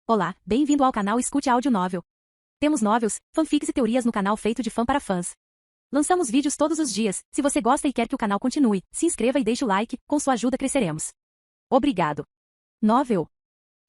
Olá, bem-vindo ao canal Escute Áudio Novel. Temos novels, fanfics e teorias no canal feito de fã para fãs. Lançamos vídeos todos os dias. Se você gosta e quer que o canal continue, se inscreva e deixe o like, com sua ajuda cresceremos. Obrigado. Novel.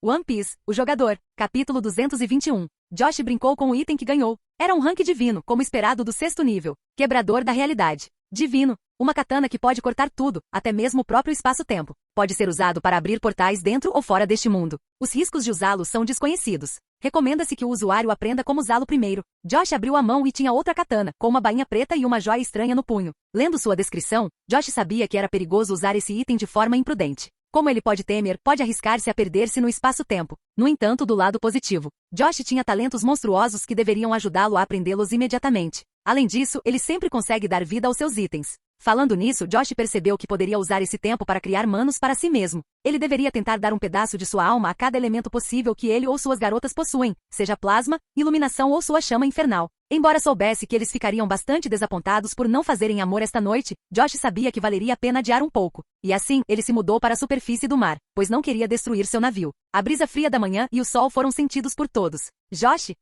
One Piece, o jogador, capítulo 221. Josh brincou com o item que ganhou. Era um rank divino, como esperado do 6º nível. Quebrador da realidade. Divino. Uma katana que pode cortar tudo, até mesmo o próprio espaço-tempo. Pode ser usado para abrir portais dentro ou fora deste mundo. Os riscos de usá-lo são desconhecidos. Recomenda-se que o usuário aprenda como usá-lo primeiro. Josh abriu a mão e tinha outra katana, com uma bainha preta e uma joia estranha no punho. Lendo sua descrição, Josh sabia que era perigoso usar esse item de forma imprudente. Como ele pode temer, pode arriscar-se a perder-se no espaço-tempo. No entanto, do lado positivo, Josh tinha talentos monstruosos que deveriam ajudá-lo a aprendê-los imediatamente. Além disso, ele sempre consegue dar vida aos seus itens. Falando nisso, Josh percebeu que poderia usar esse tempo para criar manos para si mesmo. Ele deveria tentar dar um pedaço de sua alma a cada elemento possível que ele ou suas garotas possuem, seja plasma, iluminação ou sua chama infernal. Embora soubesse que eles ficariam bastante desapontados por não fazerem amor esta noite, Josh sabia que valeria a pena adiar um pouco. E assim, ele se mudou para a superfície do mar, pois não queria destruir seu navio. A brisa fria da manhã e o sol foram sentidos por todos. Josh,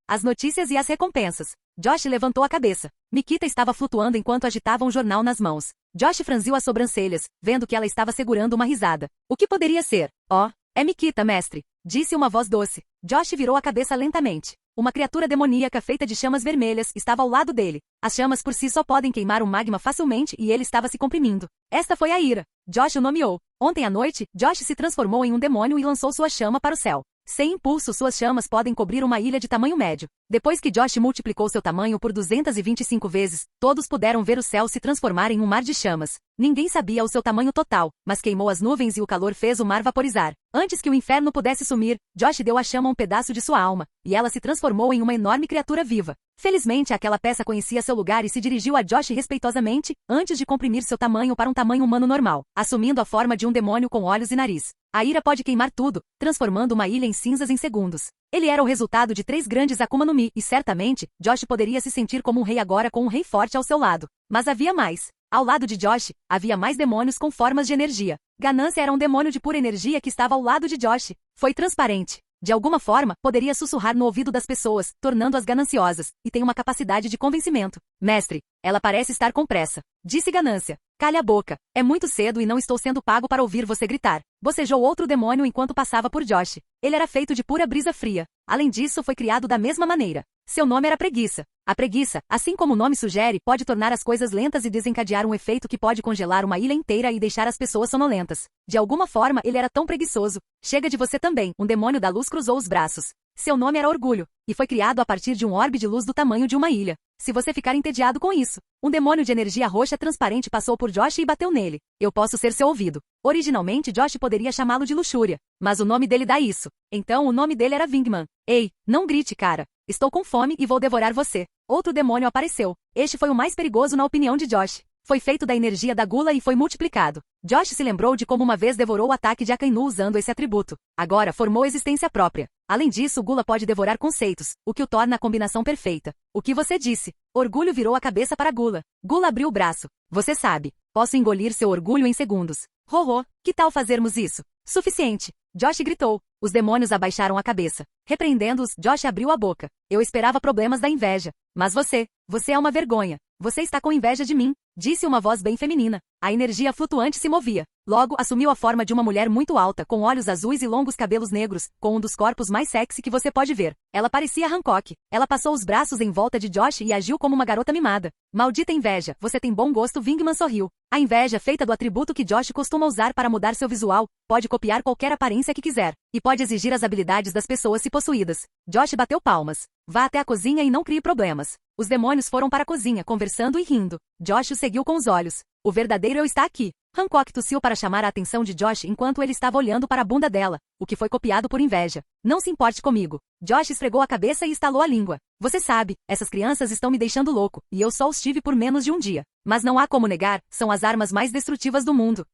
as notícias e as recompensas. Josh levantou a cabeça. Mikita estava flutuando enquanto agitava um jornal nas mãos. Josh franziu as sobrancelhas, vendo que ela estava segurando uma risada. O que poderia ser? Oh, é Mikita, mestre, disse uma voz doce. Josh virou a cabeça lentamente. Uma criatura demoníaca feita de chamas vermelhas estava ao lado dele. As chamas por si só podem queimar o magma facilmente e ele estava se comprimindo. Esta foi a ira. Josh o nomeou. Ontem à noite, Josh se transformou em um demônio e lançou sua chama para o céu. Sem impulso, suas chamas podem cobrir uma ilha de tamanho médio. Depois que Josh multiplicou seu tamanho por 225 vezes, todos puderam ver o céu se transformar em um mar de chamas. Ninguém sabia o seu tamanho total, mas queimou as nuvens e o calor fez o mar vaporizar. Antes que o inferno pudesse sumir, Josh deu à chama um pedaço de sua alma, e ela se transformou em uma enorme criatura viva. Felizmente, aquela peça conhecia seu lugar e se dirigiu a Josh respeitosamente, antes de comprimir seu tamanho para um tamanho humano normal, assumindo a forma de um demônio com olhos e nariz. A ira pode queimar tudo, transformando uma ilha em cinzas em segundos. Ele era o resultado de 3 grandes Akuma no Mi, e certamente, Josh poderia se sentir como um rei agora com um rei forte ao seu lado. Mas havia mais. Ao lado de Josh, havia mais demônios com formas de energia. Ganância era um demônio de pura energia que estava ao lado de Josh. Foi transparente. De alguma forma, poderia sussurrar no ouvido das pessoas, tornando-as gananciosas, e tem uma capacidade de convencimento. Mestre, ela parece estar com pressa, disse Ganância. Calha a boca. É muito cedo e não estou sendo pago para ouvir você gritar. Bocejou outro demônio enquanto passava por Josh. Ele era feito de pura brisa fria. Além disso, foi criado da mesma maneira. Seu nome era Preguiça. A preguiça, assim como o nome sugere, pode tornar as coisas lentas e desencadear um efeito que pode congelar uma ilha inteira e deixar as pessoas sonolentas. De alguma forma, ele era tão preguiçoso. Chega de você também. Um demônio da luz cruzou os braços. Seu nome era Orgulho, e foi criado a partir de um orbe de luz do tamanho de uma ilha. Se você ficar entediado com isso, um demônio de energia roxa transparente passou por Josh e bateu nele. Eu posso ser seu ouvido. Originalmente, Josh poderia chamá-lo de Luxúria, mas o nome dele dá isso. Então o nome dele era Wingman. Ei, não grite, cara. Estou com fome e vou devorar você. Outro demônio apareceu. Este foi o mais perigoso na opinião de Josh. Foi feito da energia da gula e foi multiplicado. Josh se lembrou de como uma vez devorou o ataque de Akainu usando esse atributo. Agora formou existência própria. Além disso, Gula pode devorar conceitos, o que o torna a combinação perfeita. O que você disse? Orgulho virou a cabeça para Gula. Gula abriu o braço. Você sabe. Posso engolir seu orgulho em segundos. Rorô, que tal fazermos isso? Suficiente. Josh gritou. Os demônios abaixaram a cabeça. Repreendendo-os, Josh abriu a boca. Eu esperava problemas da inveja. Mas você é uma vergonha. Você está com inveja de mim, disse uma voz bem feminina. A energia flutuante se movia. Logo, assumiu a forma de uma mulher muito alta, com olhos azuis e longos cabelos negros, com um dos corpos mais sexy que você pode ver. Ela parecia Hancock. Ela passou os braços em volta de Josh e agiu como uma garota mimada. Maldita inveja, você tem bom gosto. Wingman sorriu. A inveja, feita do atributo que Josh costuma usar para mudar seu visual, pode copiar qualquer aparência que quiser, e pode exigir as habilidades das pessoas se possuídas. Josh bateu palmas. Vá até a cozinha e não crie problemas. Os demônios foram para a cozinha, conversando e rindo. Josh o seguiu com os olhos. O verdadeiro eu está aqui. Hancock tossiu para chamar a atenção de Josh enquanto ele estava olhando para a bunda dela, o que foi copiado por inveja. Não se importe comigo. Josh esfregou a cabeça e estalou a língua. Você sabe, essas crianças estão me deixando louco, e eu só os tive por menos de um dia. Mas não há como negar, são as armas mais destrutivas do mundo.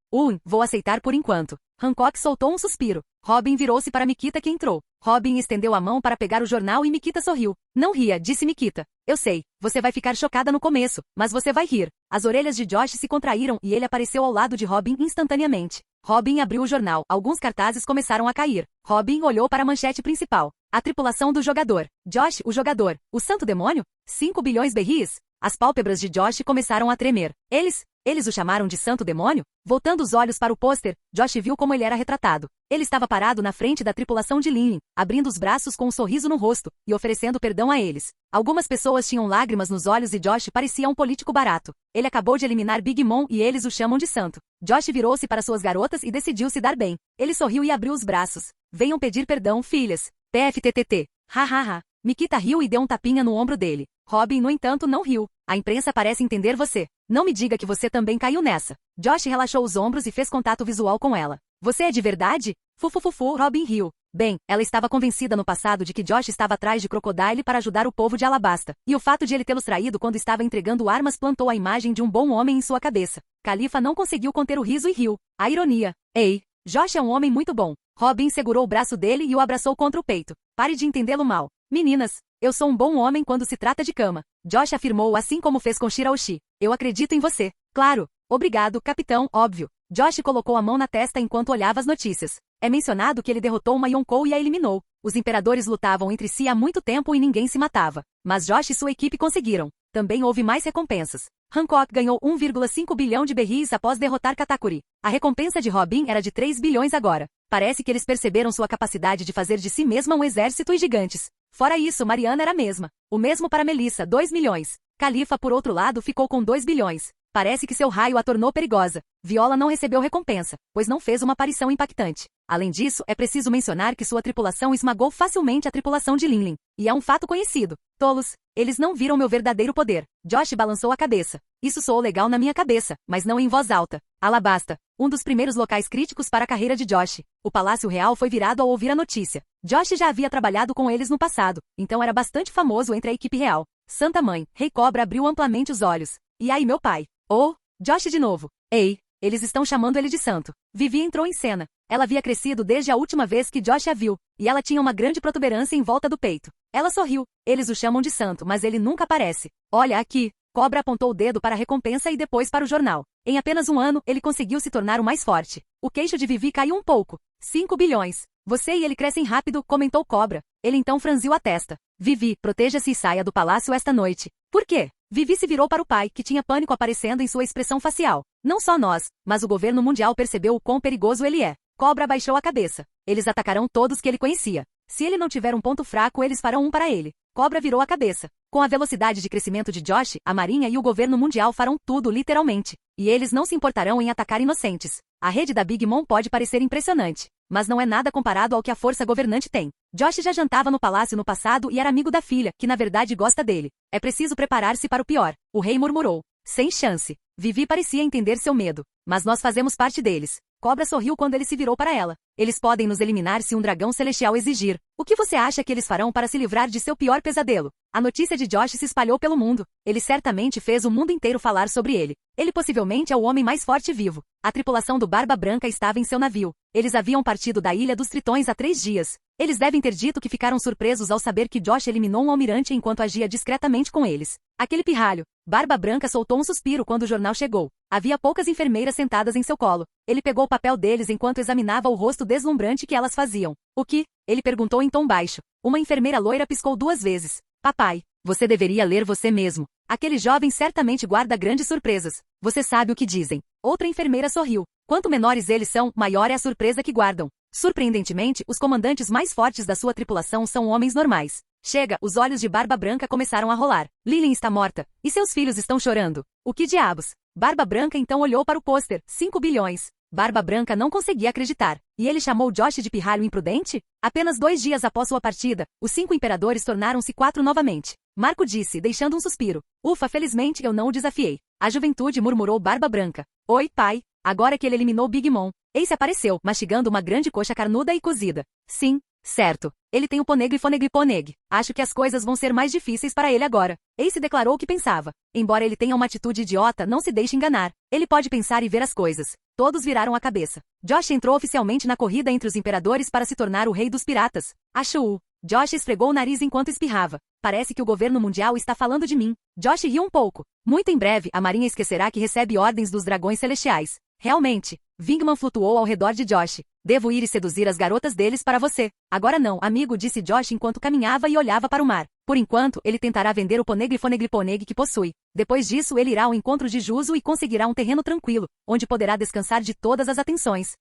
Vou aceitar por enquanto. Hancock soltou um suspiro. Robin virou-se para Mikita que entrou. Robin estendeu a mão para pegar o jornal e Mikita sorriu. Não ria, disse Mikita. Eu sei, você vai ficar chocada no começo, mas você vai rir. As orelhas de Josh se contraíram e ele apareceu ao lado de Robin instantaneamente. Robin abriu o jornal. Alguns cartazes começaram a cair. Robin olhou para a manchete principal. A tripulação do jogador. Josh, o jogador. O santo demônio? 5 bilhões berris? As pálpebras de Josh começaram a tremer. Eles o chamaram de santo demônio? Voltando os olhos para o pôster, Josh viu como ele era retratado. Ele estava parado na frente da tripulação de Lynn, abrindo os braços com um sorriso no rosto e oferecendo perdão a eles. Algumas pessoas tinham lágrimas nos olhos e Josh parecia um político barato. Ele acabou de eliminar Big Mom e eles o chamam de santo. Josh virou-se para suas garotas e decidiu se dar bem. Ele sorriu e abriu os braços. Venham pedir perdão, filhas. PFTTT. Ha. Mikita riu e deu um tapinha no ombro dele. Robin, no entanto, não riu. A imprensa parece entender você. Não me diga que você também caiu nessa. Josh relaxou os ombros e fez contato visual com ela. Você é de verdade? Fufufufu, Robin riu. Bem, ela estava convencida no passado de que Josh estava atrás de Crocodile para ajudar o povo de Alabasta. E o fato de ele tê-los traído quando estava entregando armas plantou a imagem de um bom homem em sua cabeça. Khalifa não conseguiu conter o riso e riu. A ironia. Ei, Josh é um homem muito bom. Robin segurou o braço dele e o abraçou contra o peito. Pare de entendê-lo mal. Meninas, eu sou um bom homem quando se trata de cama. Josh afirmou assim como fez com Shiraoshi. Eu acredito em você. Claro. Obrigado, capitão, óbvio. Josh colocou a mão na testa enquanto olhava as notícias. É mencionado que ele derrotou uma Yonkou e a eliminou. Os imperadores lutavam entre si há muito tempo e ninguém se matava. Mas Josh e sua equipe conseguiram. Também houve mais recompensas. Hancock ganhou 1,5 bilhão de berris após derrotar Katakuri. A recompensa de Robin era de 3 bilhões agora. Parece que eles perceberam sua capacidade de fazer de si mesma um exército e gigantes. Fora isso, Mariana era a mesma. O mesmo para Melissa, 2 milhões. Khalifa, por outro lado, ficou com 2 bilhões. Parece que seu raio a tornou perigosa. Viola não recebeu recompensa, pois não fez uma aparição impactante. Além disso, é preciso mencionar que sua tripulação esmagou facilmente a tripulação de Linlin. E é um fato conhecido. Tolos, eles não viram meu verdadeiro poder. Josh balançou a cabeça. Isso soou legal na minha cabeça, mas não em voz alta. Alabasta, um dos primeiros locais críticos para a carreira de Josh. O Palácio Real foi virado ao ouvir a notícia. Josh já havia trabalhado com eles no passado, então era bastante famoso entre a equipe real. Santa Mãe, Rei Cobra abriu amplamente os olhos. E aí, meu pai? Oh, Josh de novo. Ei, eles estão chamando ele de santo. Vivi entrou em cena. Ela havia crescido desde a última vez que Josh a viu, e ela tinha uma grande protuberância em volta do peito. Ela sorriu. Eles o chamam de santo, mas ele nunca aparece. Olha aqui. Cobra apontou o dedo para a recompensa e depois para o jornal. Em apenas um ano, ele conseguiu se tornar o mais forte. O queixo de Vivi caiu um pouco. 5 bilhões. Você e ele crescem rápido, comentou Cobra. Ele então franziu a testa. Vivi, proteja-se e saia do palácio esta noite. Por quê? Vivi se virou para o pai, que tinha pânico aparecendo em sua expressão facial. Não só nós, mas o governo mundial percebeu o quão perigoso ele é. Cobra abaixou a cabeça. Eles atacarão todos que ele conhecia. Se ele não tiver um ponto fraco, eles farão um para ele. Cobra virou a cabeça. Com a velocidade de crescimento de Josh, a Marinha e o governo mundial farão tudo literalmente. E eles não se importarão em atacar inocentes. A rede da Big Mom pode parecer impressionante, mas não é nada comparado ao que a força governante tem. Josh já jantava no palácio no passado e era amigo da filha, que na verdade gosta dele. É preciso preparar-se para o pior. O rei murmurou. Sem chance. Vivi parecia entender seu medo. Mas nós fazemos parte deles. Cobra sorriu quando ele se virou para ela. Eles podem nos eliminar se um dragão celestial exigir. O que você acha que eles farão para se livrar de seu pior pesadelo? A notícia de Josh se espalhou pelo mundo. Ele certamente fez o mundo inteiro falar sobre ele. Ele possivelmente é o homem mais forte vivo. A tripulação do Barba Branca estava em seu navio. Eles haviam partido da Ilha dos Tritões há 3 dias. Eles devem ter dito que ficaram surpresos ao saber que Josh eliminou um almirante enquanto agia discretamente com eles. Aquele pirralho. Barba Branca soltou um suspiro quando o jornal chegou. Havia poucas enfermeiras sentadas em seu colo. Ele pegou o papel deles enquanto examinava o rosto deslumbrante que elas faziam. O que? Ele perguntou em tom baixo. Uma enfermeira loira piscou 2 vezes. Papai, você deveria ler você mesmo. Aquele jovem certamente guarda grandes surpresas. Você sabe o que dizem. Outra enfermeira sorriu. Quanto menores eles são, maior é a surpresa que guardam. Surpreendentemente, os comandantes mais fortes da sua tripulação são homens normais. Chega, os olhos de Barba Branca começaram a rolar. Lillian está morta. E seus filhos estão chorando. O que diabos? Barba Branca então olhou para o pôster. 5 bilhões. Barba Branca não conseguia acreditar. E ele chamou Josh de pirralho imprudente? Apenas 2 dias após sua partida, os 5 imperadores tornaram-se 4 novamente. Marco disse, deixando um suspiro. Ufa, felizmente eu não o desafiei. A juventude murmurou Barba Branca. Oi, pai. Agora que ele eliminou Big Mom. Ace apareceu, mastigando uma grande coxa carnuda e cozida. Sim, certo. Ele tem o Ponegri Fonegri Poneg. Acho que as coisas vão ser mais difíceis para ele agora. Ace declarou o que pensava. Embora ele tenha uma atitude idiota, não se deixe enganar. Ele pode pensar e ver as coisas. Todos viraram a cabeça. Josh entrou oficialmente na corrida entre os imperadores para se tornar o rei dos piratas. Acho-o. Josh esfregou o nariz enquanto espirrava. Parece que o governo mundial está falando de mim. Josh riu um pouco. Muito em breve, a marinha esquecerá que recebe ordens dos dragões celestiais. Realmente. Wingman flutuou ao redor de Josh. Devo ir e seduzir as garotas deles para você. Agora não, amigo, disse Josh enquanto caminhava e olhava para o mar. Por enquanto, ele tentará vender o Poneglyphoneglyphoneg que possui. Depois disso, ele irá ao encontro de Juzo e conseguirá um terreno tranquilo, onde poderá descansar de todas as atenções.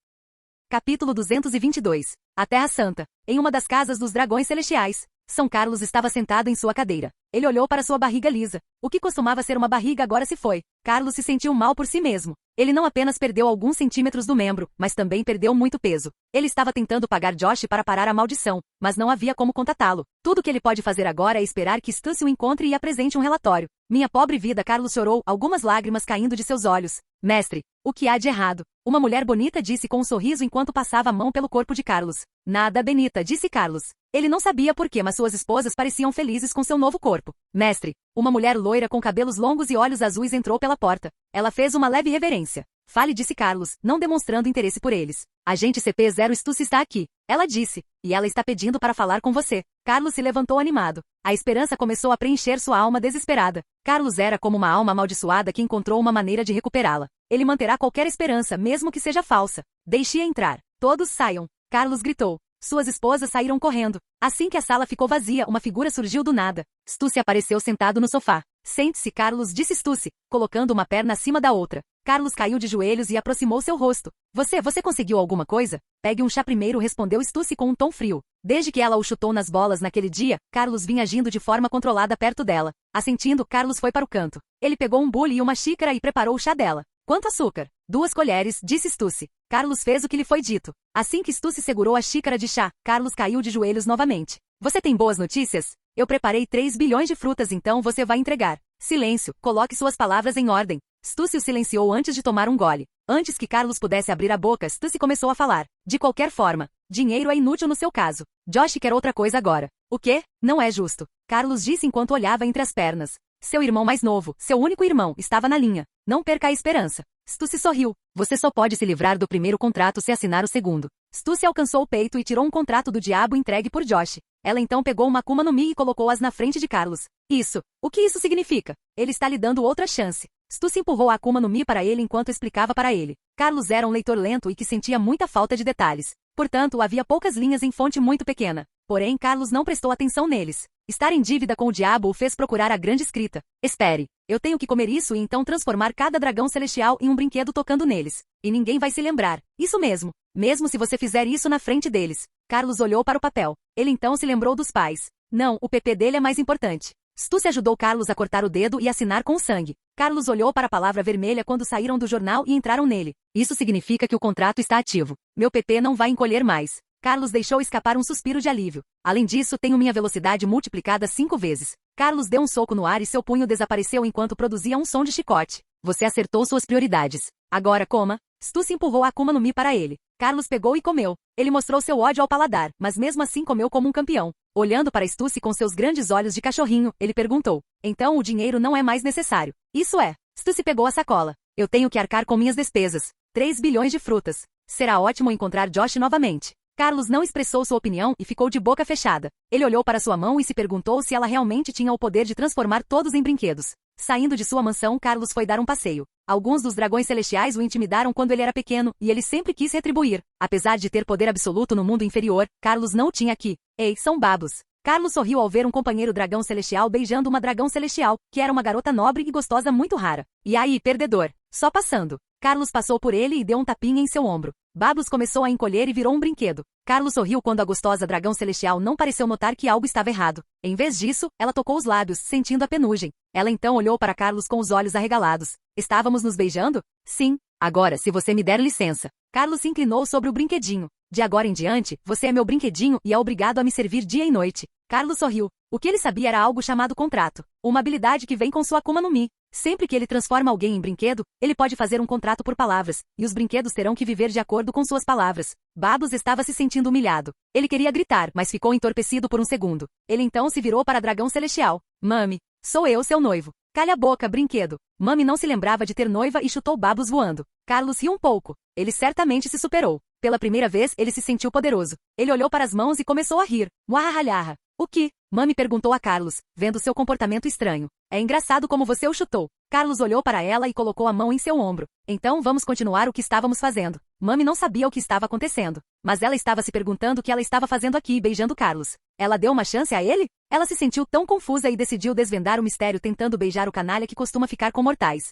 Capítulo 222. A Terra Santa. Em uma das casas dos dragões celestiais, São Carlos estava sentado em sua cadeira. Ele olhou para sua barriga lisa. O que costumava ser uma barriga agora se foi. Carlos se sentiu mal por si mesmo. Ele não apenas perdeu alguns centímetros do membro, mas também perdeu muito peso. Ele estava tentando pagar Josh para parar a maldição, mas não havia como contatá-lo. Tudo que ele pode fazer agora é esperar que Stussy o encontre e apresente um relatório. Minha pobre vida, Carlos chorou, algumas lágrimas caindo de seus olhos. Mestre, o que há de errado? Uma mulher bonita disse com um sorriso enquanto passava a mão pelo corpo de Carlos. Nada, Benita, disse Carlos. Ele não sabia por quê, mas suas esposas pareciam felizes com seu novo corpo. Mestre, uma mulher loira com cabelos longos e olhos azuis entrou pela porta. Ela fez uma leve reverência. Fale, disse Carlos, não demonstrando interesse por eles. Agente CP0 Stussy está aqui. Ela disse. E ela está pedindo para falar com você. Carlos se levantou animado. A esperança começou a preencher sua alma desesperada. Carlos era como uma alma amaldiçoada que encontrou uma maneira de recuperá-la. Ele manterá qualquer esperança, mesmo que seja falsa. Deixe-a entrar. Todos saiam. Carlos gritou. Suas esposas saíram correndo. Assim que a sala ficou vazia, uma figura surgiu do nada. Stussy apareceu sentado no sofá. Sente-se, Carlos, disse Stussy, colocando uma perna acima da outra. Carlos caiu de joelhos e aproximou seu rosto. Você conseguiu alguma coisa? Pegue um chá primeiro, respondeu Stussy com um tom frio. Desde que ela o chutou nas bolas naquele dia, Carlos vinha agindo de forma controlada perto dela. Assentindo, Carlos foi para o canto. Ele pegou um bule e uma xícara e preparou o chá dela. Quanto açúcar? 2 colheres, disse Stussy. Carlos fez o que lhe foi dito. Assim que Stussy segurou a xícara de chá, Carlos caiu de joelhos novamente. Você tem boas notícias? Eu preparei 3 bilhões de frutas, então você vai entregar. Silêncio, coloque suas palavras em ordem. Stussy o silenciou antes de tomar um gole. Antes que Carlos pudesse abrir a boca, Stussy começou a falar. De qualquer forma, dinheiro é inútil no seu caso. Josh quer outra coisa agora. O quê? Não é justo. Carlos disse enquanto olhava entre as pernas. Seu irmão mais novo, seu único irmão, estava na linha. Não perca a esperança. Stussy sorriu. Você só pode se livrar do primeiro contrato se assinar o segundo. Stussy alcançou o peito e tirou um contrato do diabo entregue por Josh. Ela então pegou uma Akuma no Mi e colocou-as na frente de Carlos. Isso. O que isso significa? Ele está lhe dando outra chance. Stussy empurrou a Akuma no Mi para ele enquanto explicava para ele. Carlos era um leitor lento e que sentia muita falta de detalhes. Portanto, havia poucas linhas em fonte muito pequena. Porém, Carlos não prestou atenção neles. Estar em dívida com o diabo o fez procurar a grande escrita. Espere. Eu tenho que comer isso e então transformar cada dragão celestial em um brinquedo tocando neles. E ninguém vai se lembrar. Isso mesmo. Mesmo se você fizer isso na frente deles. Carlos olhou para o papel. Ele então se lembrou dos pais. Não, o PP dele é mais importante. Stussy ajudou Carlos a cortar o dedo e assinar com sangue. Carlos olhou para a palavra vermelha quando saíram do jornal e entraram nele. Isso significa que o contrato está ativo. Meu PP não vai encolher mais. Carlos deixou escapar um suspiro de alívio. Além disso, tenho minha velocidade multiplicada 5 vezes. Carlos deu um soco no ar e seu punho desapareceu enquanto produzia um som de chicote. Você acertou suas prioridades. Agora coma. Stussy empurrou a Akuma no Mi para ele. Carlos pegou e comeu. Ele mostrou seu ódio ao paladar, mas mesmo assim comeu como um campeão. Olhando para Stussy com seus grandes olhos de cachorrinho, ele perguntou. Então o dinheiro não é mais necessário. Isso é. Stussy pegou a sacola. Eu tenho que arcar com minhas despesas. 3 bilhões de frutas. Será ótimo encontrar Josh novamente. Carlos não expressou sua opinião e ficou de boca fechada. Ele olhou para sua mão e se perguntou se ela realmente tinha o poder de transformar todos em brinquedos. Saindo de sua mansão, Carlos foi dar um passeio. Alguns dos dragões celestiais o intimidaram quando ele era pequeno, e ele sempre quis retribuir. Apesar de ter poder absoluto no mundo inferior, Carlos não o tinha aqui. Ei, são babos. Carlos sorriu ao ver um companheiro dragão celestial beijando uma dragão celestial, que era uma garota nobre e gostosa muito rara. E aí, perdedor? Só passando. Carlos passou por ele e deu um tapinha em seu ombro. Babos começou a encolher e virou um brinquedo. Carlos sorriu quando a gostosa dragão celestial não pareceu notar que algo estava errado. Em vez disso, ela tocou os lábios, sentindo a penugem. Ela então olhou para Carlos com os olhos arregalados. Estávamos nos beijando? Sim. Agora, se você me der licença. Carlos se inclinou sobre o brinquedinho. De agora em diante, você é meu brinquedinho e é obrigado a me servir dia e noite. Carlos sorriu. O que ele sabia era algo chamado contrato. Uma habilidade que vem com sua Akuma no Mi. Sempre que ele transforma alguém em brinquedo, ele pode fazer um contrato por palavras, e os brinquedos terão que viver de acordo com suas palavras. Babos estava se sentindo humilhado. Ele queria gritar, mas ficou entorpecido por um segundo. Ele então se virou para a dragão celestial. Mami, sou eu, seu noivo. Calha a boca, brinquedo. Mami não se lembrava de ter noiva e chutou Babos voando. Carlos riu um pouco. Ele certamente se superou. Pela primeira vez, ele se sentiu poderoso. Ele olhou para as mãos e começou a rir. Muahahalhaha. O que? Mami perguntou a Carlos, vendo seu comportamento estranho. É engraçado como você o chutou. Carlos olhou para ela e colocou a mão em seu ombro. Então vamos continuar o que estávamos fazendo. Mami não sabia o que estava acontecendo, mas ela estava se perguntando o que ela estava fazendo aqui beijando Carlos. Ela deu uma chance a ele? Ela se sentiu tão confusa e decidiu desvendar o mistério tentando beijar o canalha que costuma ficar com mortais.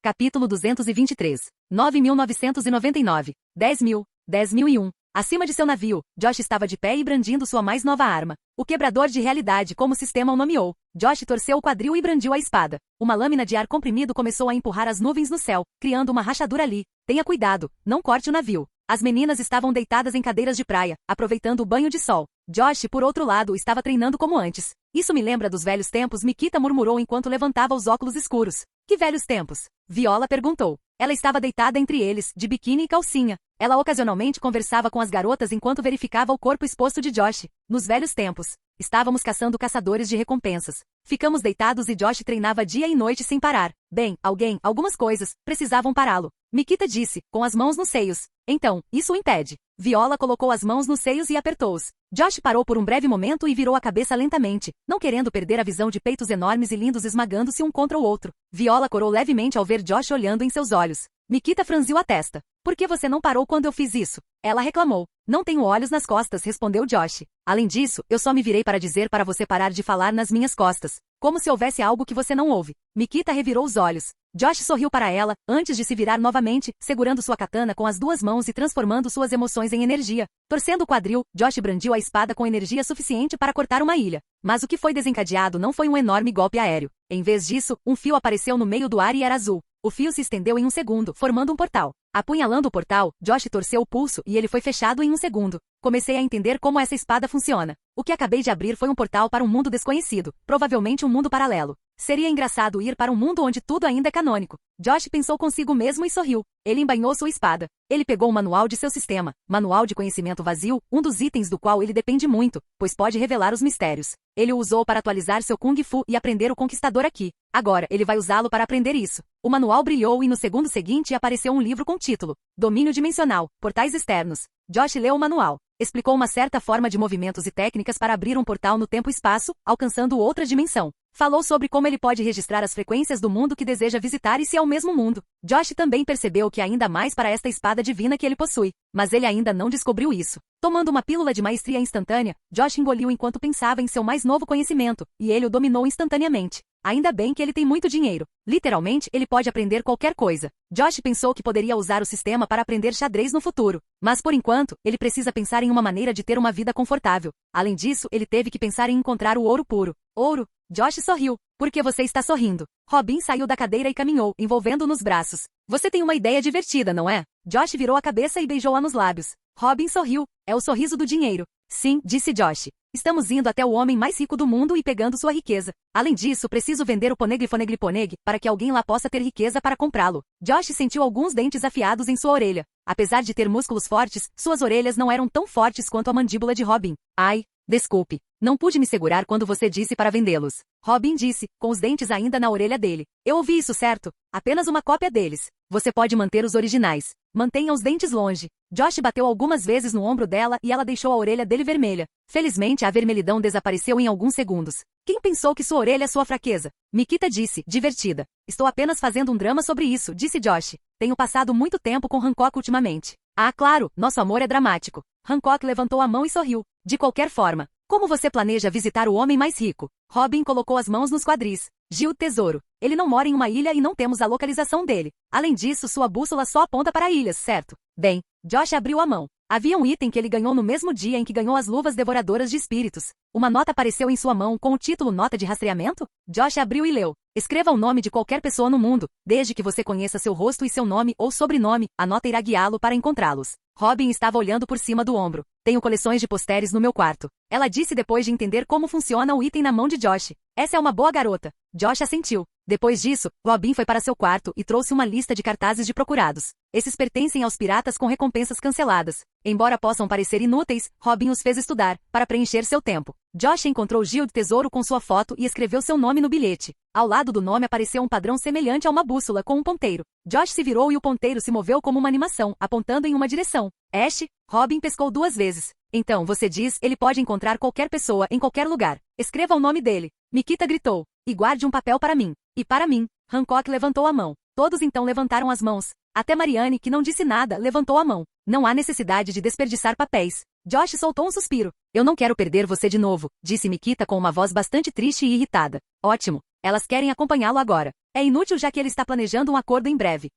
Capítulo 223. 9.999. 10.000. 10.001. Acima de seu navio, Josh estava de pé e brandindo sua mais nova arma. O quebrador de realidade, como o sistema o nomeou. Josh torceu o quadril e brandiu a espada. Uma lâmina de ar comprimido começou a empurrar as nuvens no céu, criando uma rachadura ali. Tenha cuidado, não corte o navio. As meninas estavam deitadas em cadeiras de praia, aproveitando o banho de sol. Josh, por outro lado, estava treinando como antes. Isso me lembra dos velhos tempos, Mikita murmurou enquanto levantava os óculos escuros. Que velhos tempos? Viola perguntou. Ela estava deitada entre eles, de biquíni e calcinha. Ela ocasionalmente conversava com as garotas enquanto verificava o corpo exposto de Josh. Nos velhos tempos, estávamos caçando caçadores de recompensas. Ficamos deitados e Josh treinava dia e noite sem parar. Bem, algumas coisas, precisavam pará-lo. Mikita disse, com as mãos nos seios. Então, isso o impede. Viola colocou as mãos nos seios e apertou-os. Josh parou por um breve momento e virou a cabeça lentamente, não querendo perder a visão de peitos enormes e lindos esmagando-se um contra o outro. Viola corou levemente ao ver Josh olhando em seus olhos. Mikita franziu a testa. Por que você não parou quando eu fiz isso? Ela reclamou. Não tenho olhos nas costas, respondeu Josh. Além disso, eu só me virei para dizer para você parar de falar nas minhas costas. Como se houvesse algo que você não ouve. Mikita revirou os olhos. Josh sorriu para ela, antes de se virar novamente, segurando sua katana com as duas mãos e transformando suas emoções em energia. Torcendo o quadril, Josh brandiu a espada com energia suficiente para cortar uma ilha. Mas o que foi desencadeado não foi um enorme golpe aéreo. Em vez disso, um fio apareceu no meio do ar e era azul. O fio se estendeu em um segundo, formando um portal. Apunhalando o portal, Josh torceu o pulso e ele foi fechado em um segundo. Comecei a entender como essa espada funciona. O que acabei de abrir foi um portal para um mundo desconhecido, provavelmente um mundo paralelo. Seria engraçado ir para um mundo onde tudo ainda é canônico. Josh pensou consigo mesmo e sorriu. Ele embainhou sua espada. Ele pegou o manual de seu sistema, manual de conhecimento vazio, um dos itens do qual ele depende muito, pois pode revelar os mistérios. Ele o usou para atualizar seu Kung Fu e aprender o Conquistador aqui. Agora, ele vai usá-lo para aprender isso. O manual brilhou e no segundo seguinte apareceu um livro com título: Domínio Dimensional, Portais Externos. Josh leu o manual. Explicou uma certa forma de movimentos e técnicas para abrir um portal no tempo e espaço, alcançando outra dimensão. Falou sobre como ele pode registrar as frequências do mundo que deseja visitar e se é o mesmo mundo. Josh também percebeu que há ainda mais para esta espada divina que ele possui, mas ele ainda não descobriu isso. Tomando uma pílula de maestria instantânea, Josh engoliu enquanto pensava em seu mais novo conhecimento, e ele o dominou instantaneamente. Ainda bem que ele tem muito dinheiro. Literalmente, ele pode aprender qualquer coisa. Josh pensou que poderia usar o sistema para aprender xadrez no futuro. Mas por enquanto, ele precisa pensar em uma maneira de ter uma vida confortável. Além disso, ele teve que pensar em encontrar o ouro puro. Ouro? Josh sorriu. Por que você está sorrindo? Robin saiu da cadeira e caminhou, envolvendo-o nos braços. Você tem uma ideia divertida, não é? Josh virou a cabeça e beijou-a nos lábios. Robin sorriu. É o sorriso do dinheiro. Sim, disse Josh. Estamos indo até o homem mais rico do mundo e pegando sua riqueza. Além disso, preciso vender o Poneglyphoneglyphoneg para que alguém lá possa ter riqueza para comprá-lo. Josh sentiu alguns dentes afiados em sua orelha. Apesar de ter músculos fortes, suas orelhas não eram tão fortes quanto a mandíbula de Robin. Ai, desculpe. Não pude me segurar quando você disse para vendê-los. Robin disse, com os dentes ainda na orelha dele. Eu ouvi isso, certo? Apenas uma cópia deles. Você pode manter os originais. Mantenha os dentes longe. Josh bateu algumas vezes no ombro dela e ela deixou a orelha dele vermelha. Felizmente, a vermelhidão desapareceu em alguns segundos. Quem pensou que sua orelha é sua fraqueza? Mikita disse, divertida. Estou apenas fazendo um drama sobre isso, disse Josh. Tenho passado muito tempo com Hancock ultimamente. Ah, claro, nosso amor é dramático. Hancock levantou a mão e sorriu. De qualquer forma, como você planeja visitar o homem mais rico? Robin colocou as mãos nos quadris. Gil Tesouro. Ele não mora em uma ilha e não temos a localização dele. Além disso, sua bússola só aponta para ilhas, certo? Bem, Josh abriu a mão. Havia um item que ele ganhou no mesmo dia em que ganhou as luvas devoradoras de espíritos. Uma nota apareceu em sua mão com o título Nota de Rastreamento? Josh abriu e leu. Escreva o nome de qualquer pessoa no mundo, desde que você conheça seu rosto e seu nome ou sobrenome, a nota irá guiá-lo para encontrá-los. Robin estava olhando por cima do ombro. Tenho coleções de posteres no meu quarto. Ela disse depois de entender como funciona o item na mão de Josh. Essa é uma boa garota. Josh assentiu. Depois disso, Robin foi para seu quarto e trouxe uma lista de cartazes de procurados. Esses pertencem aos piratas com recompensas canceladas. Embora possam parecer inúteis, Robin os fez estudar, para preencher seu tempo. Josh encontrou Gil de Tesouro com sua foto e escreveu seu nome no bilhete. Ao lado do nome apareceu um padrão semelhante a uma bússola com um ponteiro. Josh se virou e o ponteiro se moveu como uma animação, apontando em uma direção. Ash, Robin pescou 2 vezes. Então você diz, ele pode encontrar qualquer pessoa em qualquer lugar. Escreva o nome dele. Mikita gritou. E guarde um papel para mim. E para mim. Hancock levantou a mão. Todos então levantaram as mãos. Até Marianne, que não disse nada, levantou a mão. Não há necessidade de desperdiçar papéis. Josh soltou um suspiro. Eu não quero perder você de novo, disse Mikita com uma voz bastante triste e irritada. Ótimo. Elas querem acompanhá-lo agora. É inútil já que ele está planejando um acordo em breve.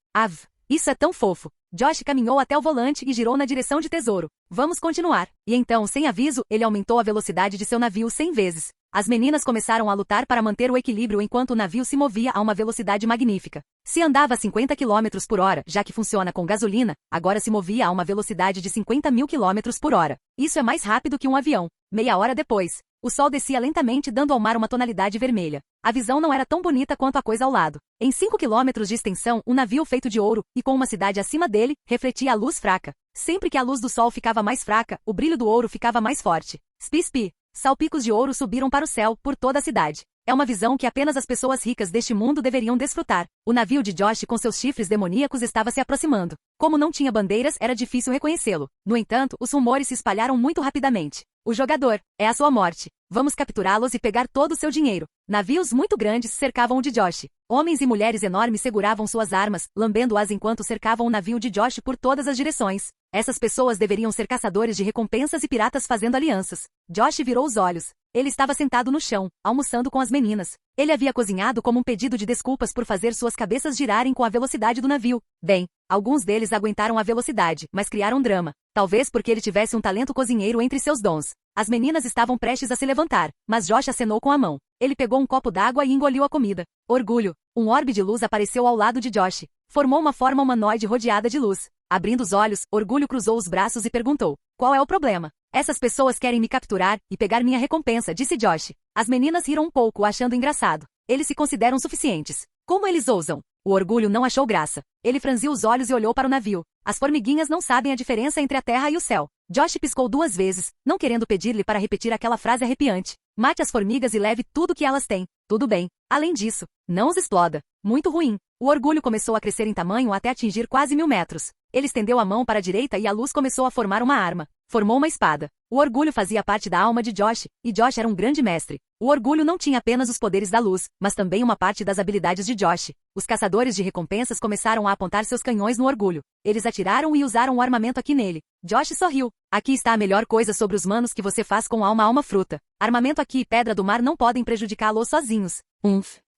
Isso é tão fofo. Josh caminhou até o volante e girou na direção de Tesouro. Vamos continuar. E então, sem aviso, ele aumentou a velocidade de seu navio 100 vezes. As meninas começaram a lutar para manter o equilíbrio enquanto o navio se movia a uma velocidade magnífica. Se andava a 50 km por hora, já que funciona com gasolina, agora se movia a uma velocidade de 50.000 km por hora. Isso é mais rápido que um avião. Meia hora depois, o sol descia lentamente dando ao mar uma tonalidade vermelha. A visão não era tão bonita quanto a coisa ao lado. Em 5 quilômetros de extensão, um navio feito de ouro, e com uma cidade acima dele, refletia a luz fraca. Sempre que a luz do sol ficava mais fraca, o brilho do ouro ficava mais forte. Spi. Salpicos de ouro subiram para o céu, por toda a cidade. É uma visão que apenas as pessoas ricas deste mundo deveriam desfrutar. O navio de Josh com seus chifres demoníacos estava se aproximando. Como não tinha bandeiras, era difícil reconhecê-lo. No entanto, os rumores se espalharam muito rapidamente. O jogador, é a sua morte. Vamos capturá-los e pegar todo o seu dinheiro. Navios muito grandes cercavam o de Josh. Homens e mulheres enormes seguravam suas armas, lambendo-as enquanto cercavam o navio de Josh por todas as direções. Essas pessoas deveriam ser caçadores de recompensas e piratas fazendo alianças. Josh virou os olhos. Ele estava sentado no chão, almoçando com as meninas. Ele havia cozinhado como um pedido de desculpas por fazer suas cabeças girarem com a velocidade do navio. Bem, alguns deles aguentaram a velocidade, mas criaram drama. Talvez porque ele tivesse um talento cozinheiro entre seus dons. As meninas estavam prestes a se levantar, mas Josh acenou com a mão. Ele pegou um copo d'água e engoliu a comida. Orgulho. Um orbe de luz apareceu ao lado de Josh. Formou uma forma humanoide rodeada de luz. Abrindo os olhos, Orgulho cruzou os braços e perguntou. Qual é o problema? Essas pessoas querem me capturar e pegar minha recompensa, disse Josh. As meninas riram um pouco, achando engraçado. Eles se consideram suficientes. Como eles ousam? O Orgulho não achou graça. Ele franziu os olhos e olhou para o navio. As formiguinhas não sabem a diferença entre a terra e o céu. Josh piscou 2 vezes, não querendo pedir-lhe para repetir aquela frase arrepiante. Mate as formigas e leve tudo que elas têm. Tudo bem. Além disso, não os exploda. Muito ruim. O Orgulho começou a crescer em tamanho até atingir quase 1000 metros. Ele estendeu a mão para a direita e a luz começou a formar uma arma. Formou uma espada. O Orgulho fazia parte da alma de Josh, e Josh era um grande mestre. O Orgulho não tinha apenas os poderes da luz, mas também uma parte das habilidades de Josh. Os caçadores de recompensas começaram a apontar seus canhões no Orgulho. Eles atiraram e usaram o armamento aqui nele. Josh sorriu. Aqui está a melhor coisa sobre os manos que você faz com alma fruta. Armamento aqui e pedra do mar não podem prejudicá-lo sozinhos.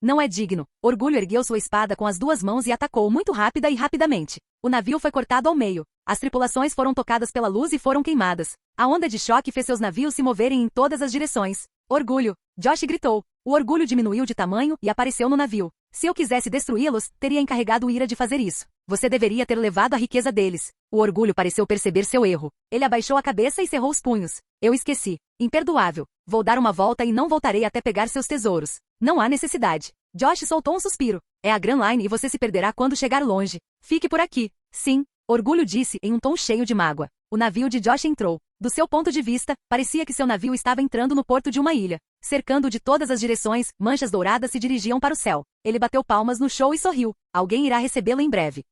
Não é digno. Orgulho ergueu sua espada com as 2 mãos e atacou muito rápida e rapidamente. O navio foi cortado ao meio. As tripulações foram tocadas pela luz e foram queimadas. A onda de choque fez seus navios se moverem em todas as direções. Orgulho! Josh gritou. O Orgulho diminuiu de tamanho e apareceu no navio. Se eu quisesse destruí-los, teria encarregado Ira de fazer isso. Você deveria ter levado a riqueza deles. O Orgulho pareceu perceber seu erro. Ele abaixou a cabeça e cerrou os punhos. Eu esqueci. Imperdoável. Vou dar uma volta e não voltarei até pegar seus tesouros. Não há necessidade. Josh soltou um suspiro. É a Grand Line e você se perderá quando chegar longe. Fique por aqui. Sim. Orgulho disse em um tom cheio de mágoa. O navio de Josh entrou. Do seu ponto de vista, parecia que seu navio estava entrando no porto de uma ilha. Cercando de todas as direções, manchas douradas se dirigiam para o céu. Ele bateu palmas no show e sorriu. Alguém irá recebê-lo em breve.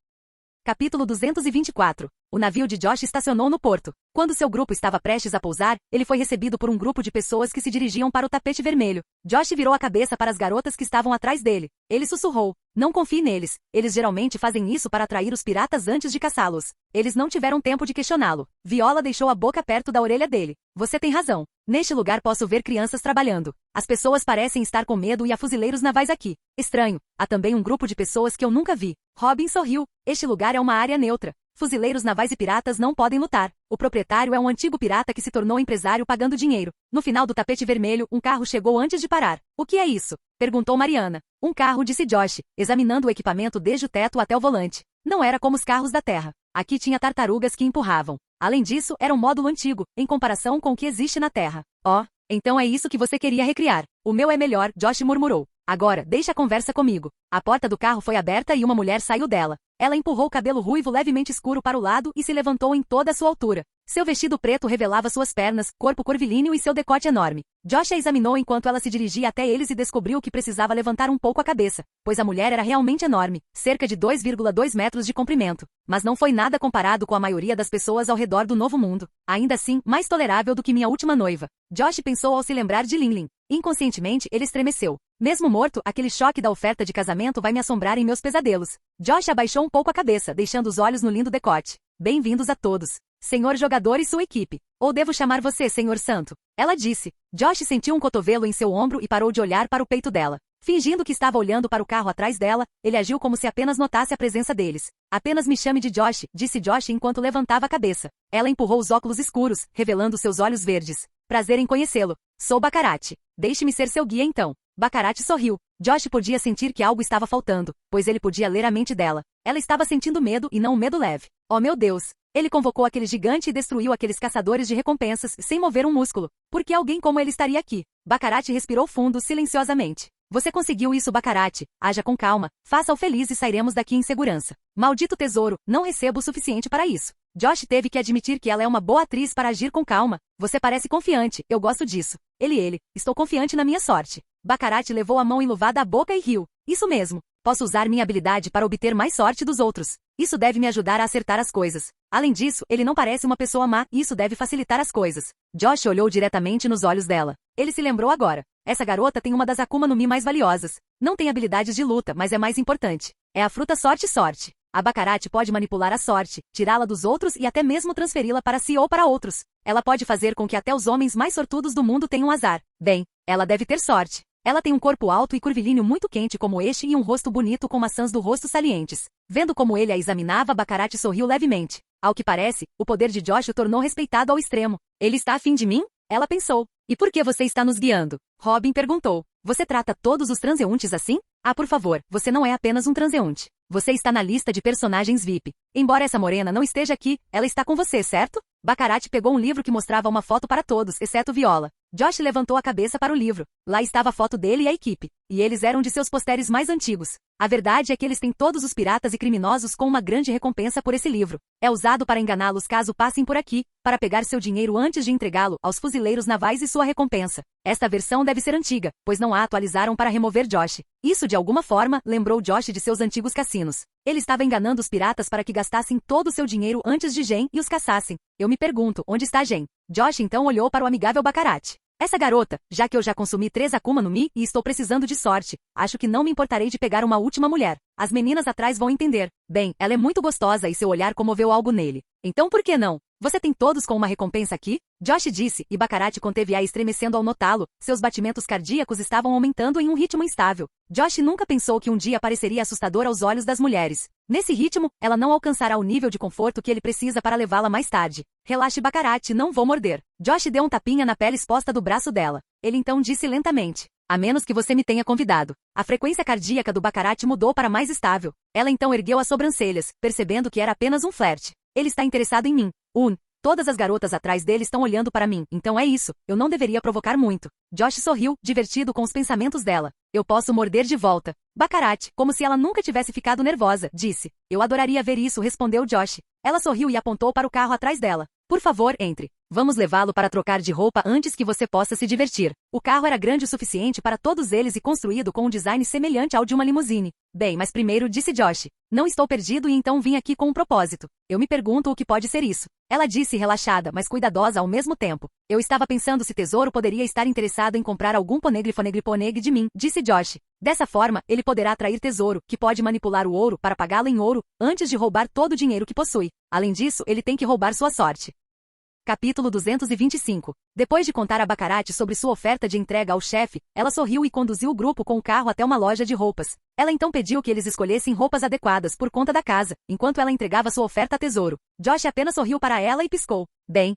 Capítulo 224. O navio de Josh estacionou no porto. Quando seu grupo estava prestes a pousar, ele foi recebido por um grupo de pessoas que se dirigiam para o tapete vermelho. Josh virou a cabeça para as garotas que estavam atrás dele. Ele sussurrou. Não confie neles. Eles geralmente fazem isso para atrair os piratas antes de caçá-los. Eles não tiveram tempo de questioná-lo. Viola deixou a boca perto da orelha dele. Você tem razão. Neste lugar posso ver crianças trabalhando. As pessoas parecem estar com medo e há fuzileiros navais aqui. Estranho. Há também um grupo de pessoas que eu nunca vi. Robin sorriu. Este lugar é uma área neutra. Fuzileiros navais e piratas não podem lutar. O proprietário é um antigo pirata que se tornou empresário pagando dinheiro. No final do tapete vermelho, um carro chegou antes de parar. O que é isso? Perguntou Mariana. Um carro, disse Josh, examinando o equipamento desde o teto até o volante. Não era como os carros da Terra. Aqui tinha tartarugas que empurravam. Além disso, era um módulo antigo, em comparação com o que existe na Terra. Oh, então é isso que você queria recriar. O meu é melhor, Josh murmurou. Agora, deixa a conversa comigo. A porta do carro foi aberta e uma mulher saiu dela. Ela empurrou o cabelo ruivo levemente escuro para o lado e se levantou em toda a sua altura. Seu vestido preto revelava suas pernas, corpo curvilíneo e seu decote enorme. Josh a examinou enquanto ela se dirigia até eles e descobriu que precisava levantar um pouco a cabeça, pois a mulher era realmente enorme, cerca de 2,2 metros de comprimento. Mas não foi nada comparado com a maioria das pessoas ao redor do Novo Mundo. Ainda assim, mais tolerável do que minha última noiva. Josh pensou ao se lembrar de Linlin. Inconscientemente, ele estremeceu. Mesmo morto, aquele choque da oferta de casamento vai me assombrar em meus pesadelos. Josh abaixou um pouco a cabeça, deixando os olhos no lindo decote. Bem-vindos a todos, senhor jogador e sua equipe. Ou devo chamar você, senhor santo? Ela disse. Josh sentiu um cotovelo em seu ombro e parou de olhar para o peito dela. Fingindo que estava olhando para o carro atrás dela, ele agiu como se apenas notasse a presença deles. Apenas me chame de Josh, disse Josh enquanto levantava a cabeça. Ela empurrou os óculos escuros, revelando seus olhos verdes. Prazer em conhecê-lo. Sou Baccarat. Deixe-me ser seu guia então. Baccarat sorriu. Josh podia sentir que algo estava faltando, pois ele podia ler a mente dela. Ela estava sentindo medo e não um medo leve. Oh meu Deus! Ele convocou aquele gigante e destruiu aqueles caçadores de recompensas sem mover um músculo. Por que alguém como ele estaria aqui? Baccarat respirou fundo silenciosamente. Você conseguiu isso, Baccarat. Haja com calma. Faça-o feliz e sairemos daqui em segurança. Maldito tesouro, não recebo o suficiente para isso. Josh teve que admitir que ela é uma boa atriz para agir com calma. Você parece confiante, eu gosto disso. Estou confiante na minha sorte. Baccarat levou a mão enluvada à boca e riu. Isso mesmo. Posso usar minha habilidade para obter mais sorte dos outros. Isso deve me ajudar a acertar as coisas. Além disso, ele não parece uma pessoa má e isso deve facilitar as coisas. Josh olhou diretamente nos olhos dela. Ele se lembrou agora. Essa garota tem uma das Akuma no Mi mais valiosas. Não tem habilidades de luta, mas é mais importante. É a fruta sorte. A Baccarat pode manipular a sorte, tirá-la dos outros e até mesmo transferi-la para si ou para outros. Ela pode fazer com que até os homens mais sortudos do mundo tenham azar. Bem, ela deve ter sorte. Ela tem um corpo alto e curvilíneo muito quente como este e um rosto bonito com maçãs do rosto salientes. Vendo como ele a examinava, Baccarat sorriu levemente. Ao que parece, o poder de Josh o tornou respeitado ao extremo. Ele está afim de mim? Ela pensou. E por que você está nos guiando? Robin perguntou. Você trata todos os transeuntes assim? Ah, por favor, você não é apenas um transeunte. Você está na lista de personagens VIP. Embora essa morena não esteja aqui, ela está com você, certo? Baccarat pegou um livro que mostrava uma foto para todos, exceto Viola. Josh levantou a cabeça para o livro. Lá estava a foto dele e a equipe. E eles eram de seus posteres mais antigos. A verdade é que eles têm todos os piratas e criminosos com uma grande recompensa por esse livro. É usado para enganá-los caso passem por aqui, para pegar seu dinheiro antes de entregá-lo aos fuzileiros navais e sua recompensa. Esta versão deve ser antiga, pois não a atualizaram para remover Josh. Isso de alguma forma lembrou Josh de seus antigos cassinos. Ele estava enganando os piratas para que gastassem todo o seu dinheiro antes de Jen e os caçassem. Eu me pergunto, onde está Jen? Josh então olhou para o amigável Baccarat. Essa garota, já que eu já consumi 3 Akuma no Mi e estou precisando de sorte, acho que não me importarei de pegar uma última mulher. As meninas atrás vão entender. Bem, ela é muito gostosa e seu olhar comoveu algo nele. Então por que não? Você tem todos com uma recompensa aqui? Josh disse, e Baccarat conteve-a estremecendo ao notá-lo. Seus batimentos cardíacos estavam aumentando em um ritmo instável. Josh nunca pensou que um dia pareceria assustador aos olhos das mulheres. Nesse ritmo, ela não alcançará o nível de conforto que ele precisa para levá-la mais tarde. Relaxe, Baccarat, não vou morder. Josh deu um tapinha na pele exposta do braço dela. Ele então disse lentamente. A menos que você me tenha convidado. A frequência cardíaca do Baccarat mudou para mais estável. Ela então ergueu as sobrancelhas, percebendo que era apenas um flerte. Ele está interessado em mim. Todas as garotas atrás dele estão olhando para mim, então é isso, eu não deveria provocar muito. Josh sorriu, divertido com os pensamentos dela. Eu posso morder de volta. Baccarat, como se ela nunca tivesse ficado nervosa, disse. Eu adoraria ver isso, respondeu Josh. Ela sorriu e apontou para o carro atrás dela. Por favor, entre. Vamos levá-lo para trocar de roupa antes que você possa se divertir. O carro era grande o suficiente para todos eles e construído com um design semelhante ao de uma limusine. Bem, mas primeiro, disse Josh. Não estou perdido e então vim aqui com um propósito. Eu me pergunto o que pode ser isso. Ela disse relaxada, mas cuidadosa ao mesmo tempo. Eu estava pensando se Tesouro poderia estar interessado em comprar algum poneglyph de mim, disse Josh. Dessa forma, ele poderá atrair Tesouro, que pode manipular o ouro para pagá-lo em ouro, antes de roubar todo o dinheiro que possui. Além disso, ele tem que roubar sua sorte. Capítulo 225. Depois de contar a Baccarat sobre sua oferta de entrega ao chefe, ela sorriu e conduziu o grupo com o carro até uma loja de roupas. Ela então pediu que eles escolhessem roupas adequadas por conta da casa, enquanto ela entregava sua oferta a Tesouro. Josh apenas sorriu para ela e piscou. Bem,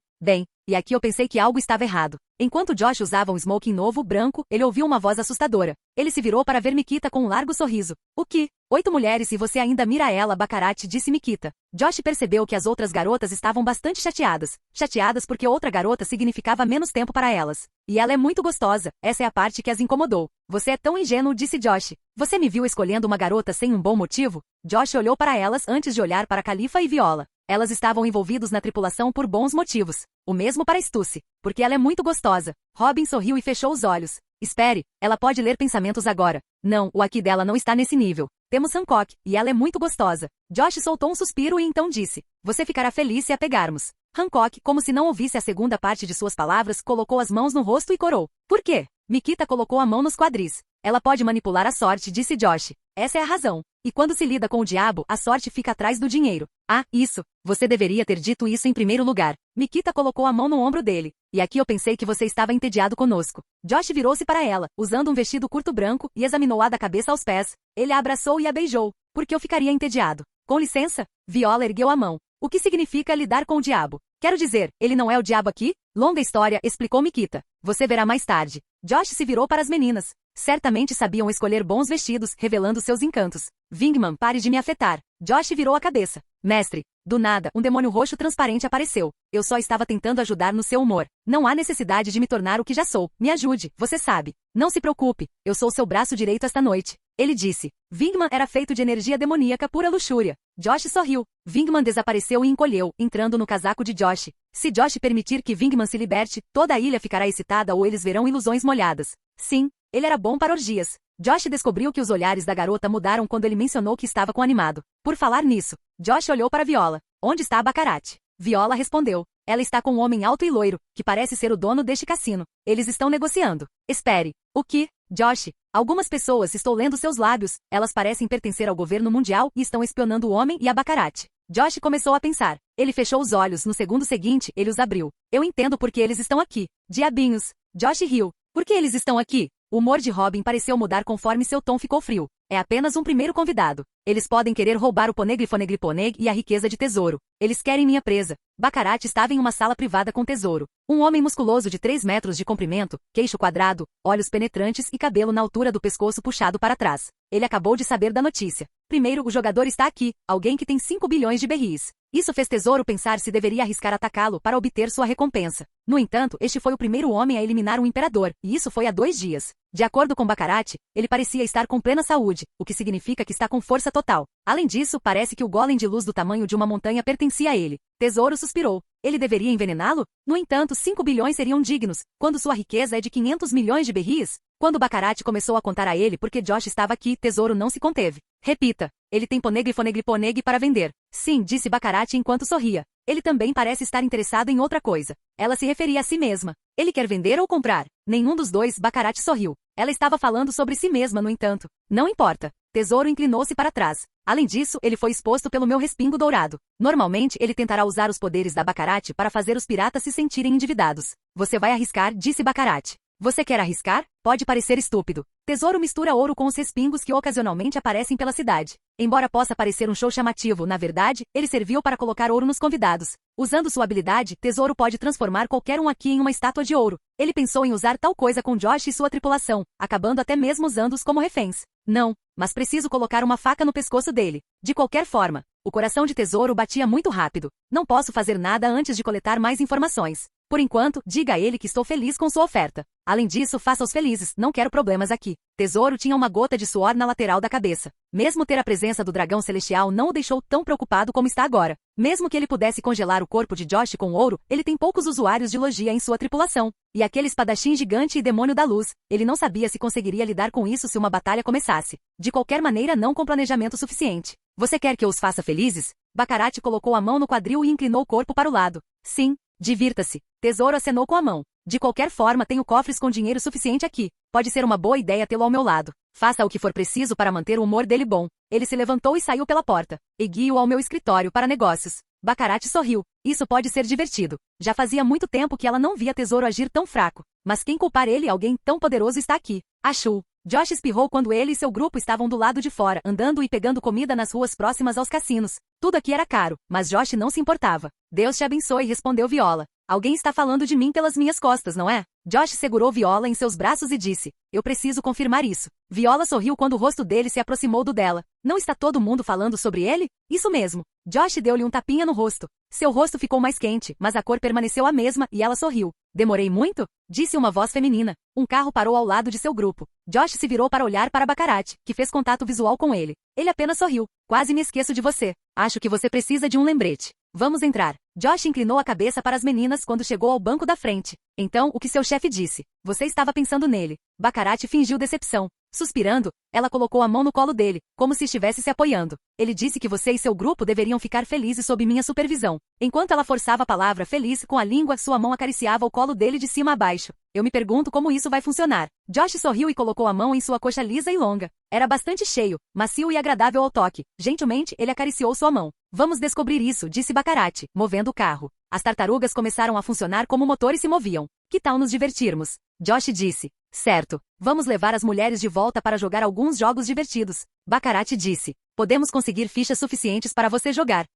e aqui eu pensei que algo estava errado. Enquanto Josh usava um smoking novo, branco, ele ouviu uma voz assustadora. Ele se virou para ver Mikita com um largo sorriso. O que? 8 mulheres e você ainda mira ela, Baccarat, disse Mikita. Josh percebeu que as outras garotas estavam bastante chateadas. Chateadas porque outra garota significava menos tempo para elas. E ela é muito gostosa, essa é a parte que as incomodou. Você é tão ingênuo, disse Josh. Você me viu escolhendo uma garota sem um bom motivo? Josh olhou para elas antes de olhar para Khalifa e Viola. Elas estavam envolvidos na tripulação por bons motivos. O mesmo para Stussy, porque ela é muito gostosa. Robin sorriu e fechou os olhos. Espere, ela pode ler pensamentos agora. Não, o aqui dela não está nesse nível. Temos Hancock, e ela é muito gostosa. Josh soltou um suspiro e então disse: você ficará feliz se a pegarmos. Hancock, como se não ouvisse a segunda parte de suas palavras, colocou as mãos no rosto e corou. Por quê? Mikita colocou a mão nos quadris. Ela pode manipular a sorte, disse Josh. Essa é a razão. E quando se lida com o diabo, a sorte fica atrás do dinheiro. Ah, isso. Você deveria ter dito isso em primeiro lugar. Mikita colocou a mão no ombro dele. E aqui eu pensei que você estava entediado conosco. Josh virou-se para ela, usando um vestido curto branco, e examinou-a da cabeça aos pés. Ele a abraçou e a beijou. Por que eu ficaria entediado? Com licença? Viola ergueu a mão. O que significa lidar com o diabo? Quero dizer, ele não é o diabo aqui? Longa história, explicou Mikita. Você verá mais tarde. Josh se virou para as meninas. Certamente sabiam escolher bons vestidos, revelando seus encantos. Wingman, pare de me afetar. Josh virou a cabeça. Mestre, do nada, um demônio roxo transparente apareceu. Eu só estava tentando ajudar no seu humor. Não há necessidade de me tornar o que já sou. Me ajude, você sabe. Não se preocupe, eu sou seu braço direito esta noite. Ele disse. Wingman era feito de energia demoníaca pura luxúria. Josh sorriu. Wingman desapareceu e encolheu, entrando no casaco de Josh. Se Josh permitir que Wingman se liberte, toda a ilha ficará excitada ou eles verão ilusões molhadas. Sim, ele era bom para orgias. Josh descobriu que os olhares da garota mudaram quando ele mencionou que estava com animado. Por falar nisso, Josh olhou para Viola. Onde está a Baccarat? Viola respondeu. Ela está com um homem alto e loiro, que parece ser o dono deste cassino. Eles estão negociando. Espere. O que? Josh, algumas pessoas, estou lendo seus lábios, elas parecem pertencer ao governo mundial e estão espionando o homem e a Baccarat. Josh começou a pensar. Ele fechou os olhos, no segundo seguinte, ele os abriu. Eu entendo por que eles estão aqui. Diabinhos. Josh riu. Por que eles estão aqui? O humor de Robin pareceu mudar conforme seu tom ficou frio. É apenas um primeiro convidado. Eles podem querer roubar o Poneglyphoneglyphoneg e a riqueza de tesouro. Eles querem minha presa. Baccarat estava em uma sala privada com tesouro. Um homem musculoso de 3 metros de comprimento, queixo quadrado, olhos penetrantes e cabelo na altura do pescoço puxado para trás. Ele acabou de saber da notícia. Primeiro, o jogador está aqui, alguém que tem 5 bilhões de berris. Isso fez Tesouro pensar se deveria arriscar atacá-lo para obter sua recompensa. No entanto, este foi o primeiro homem a eliminar um imperador, e isso foi há 2 dias. De acordo com Baccarat, ele parecia estar com plena saúde, o que significa que está com força total. Além disso, parece que o golem de luz do tamanho de uma montanha pertencia a ele. Tesouro suspirou. Ele deveria envenená-lo? No entanto, 5 bilhões seriam dignos, quando sua riqueza é de 500 milhões de berris. Quando Baccarat começou a contar a ele porque Josh estava aqui, Tesouro não se conteve. Repita. Ele tem Poneglyphoneglyphoneg para vender. Sim, disse Baccarat enquanto sorria. Ele também parece estar interessado em outra coisa. Ela se referia a si mesma. Ele quer vender ou comprar? Nenhum dos dois, Baccarat sorriu. Ela estava falando sobre si mesma, no entanto. Não importa. Tesouro inclinou-se para trás. Além disso, ele foi exposto pelo meu respingo dourado. Normalmente, ele tentará usar os poderes da Baccarat para fazer os piratas se sentirem endividados. Você vai arriscar, disse Baccarat. Você quer arriscar? Pode parecer estúpido. Tesouro mistura ouro com os respingos que ocasionalmente aparecem pela cidade. Embora possa parecer um show chamativo, na verdade, ele serviu para colocar ouro nos convidados. Usando sua habilidade, Tesouro pode transformar qualquer um aqui em uma estátua de ouro. Ele pensou em usar tal coisa com Josh e sua tripulação, acabando até mesmo usando-os como reféns. Não, mas preciso colocar uma faca no pescoço dele. De qualquer forma, o coração de Tesouro batia muito rápido. Não posso fazer nada antes de coletar mais informações. Por enquanto, diga a ele que estou feliz com sua oferta. Além disso, faça-os felizes, não quero problemas aqui. Tesouro tinha uma gota de suor na lateral da cabeça. Mesmo ter a presença do dragão celestial não o deixou tão preocupado como está agora. Mesmo que ele pudesse congelar o corpo de Josh com ouro, ele tem poucos usuários de logia em sua tripulação. E aquele espadachim gigante e demônio da luz, ele não sabia se conseguiria lidar com isso se uma batalha começasse. De qualquer maneira, não com planejamento suficiente. Você quer que eu os faça felizes? Baccarat colocou a mão no quadril e inclinou o corpo para o lado. Sim. Divirta-se. Tesouro acenou com a mão. De qualquer forma, tenho cofres com dinheiro suficiente aqui. Pode ser uma boa ideia tê-lo ao meu lado. Faça o que for preciso para manter o humor dele bom. Ele se levantou e saiu pela porta. E guio-o ao meu escritório para negócios. Baccarat sorriu. Isso pode ser divertido. Já fazia muito tempo que ela não via Tesouro agir tão fraco. Mas quem culpar ele, alguém tão poderoso está aqui. Achou. Josh espirrou quando ele e seu grupo estavam do lado de fora, andando e pegando comida nas ruas próximas aos cassinos. Tudo aqui era caro, mas Josh não se importava. Deus te abençoe, respondeu Viola. Alguém está falando de mim pelas minhas costas, não é? Josh segurou Viola em seus braços e disse, eu preciso confirmar isso. Viola sorriu quando o rosto dele se aproximou do dela. Não está todo mundo falando sobre ele? Isso mesmo. Josh deu-lhe um tapinha no rosto. Seu rosto ficou mais quente, mas a cor permaneceu a mesma e ela sorriu. Demorei muito? Disse uma voz feminina. Um carro parou ao lado de seu grupo. Josh se virou para olhar para Baccarat, que fez contato visual com ele. Ele apenas sorriu. Quase me esqueço de você. Acho que você precisa de um lembrete. Vamos entrar. Josh inclinou a cabeça para as meninas quando chegou ao banco da frente. Então, o que seu chefe disse? Você estava pensando nele. Baccarat fingiu decepção. Suspirando, ela colocou a mão no colo dele, como se estivesse se apoiando. Ele disse que você e seu grupo deveriam ficar felizes sob minha supervisão. Enquanto ela forçava a palavra feliz com a língua, sua mão acariciava o colo dele de cima a baixo. Eu me pergunto como isso vai funcionar. Josh sorriu e colocou a mão em sua coxa lisa e longa. Era bastante cheio, macio e agradável ao toque. Gentilmente, ele acariciou sua mão. Vamos descobrir isso, disse Baccarat, movendo o carro. As tartarugas começaram a funcionar como motores se moviam. Que tal nos divertirmos? Josh disse. Certo. Vamos levar as mulheres de volta para jogar alguns jogos divertidos. Baccarat disse. Podemos conseguir fichas suficientes para você jogar.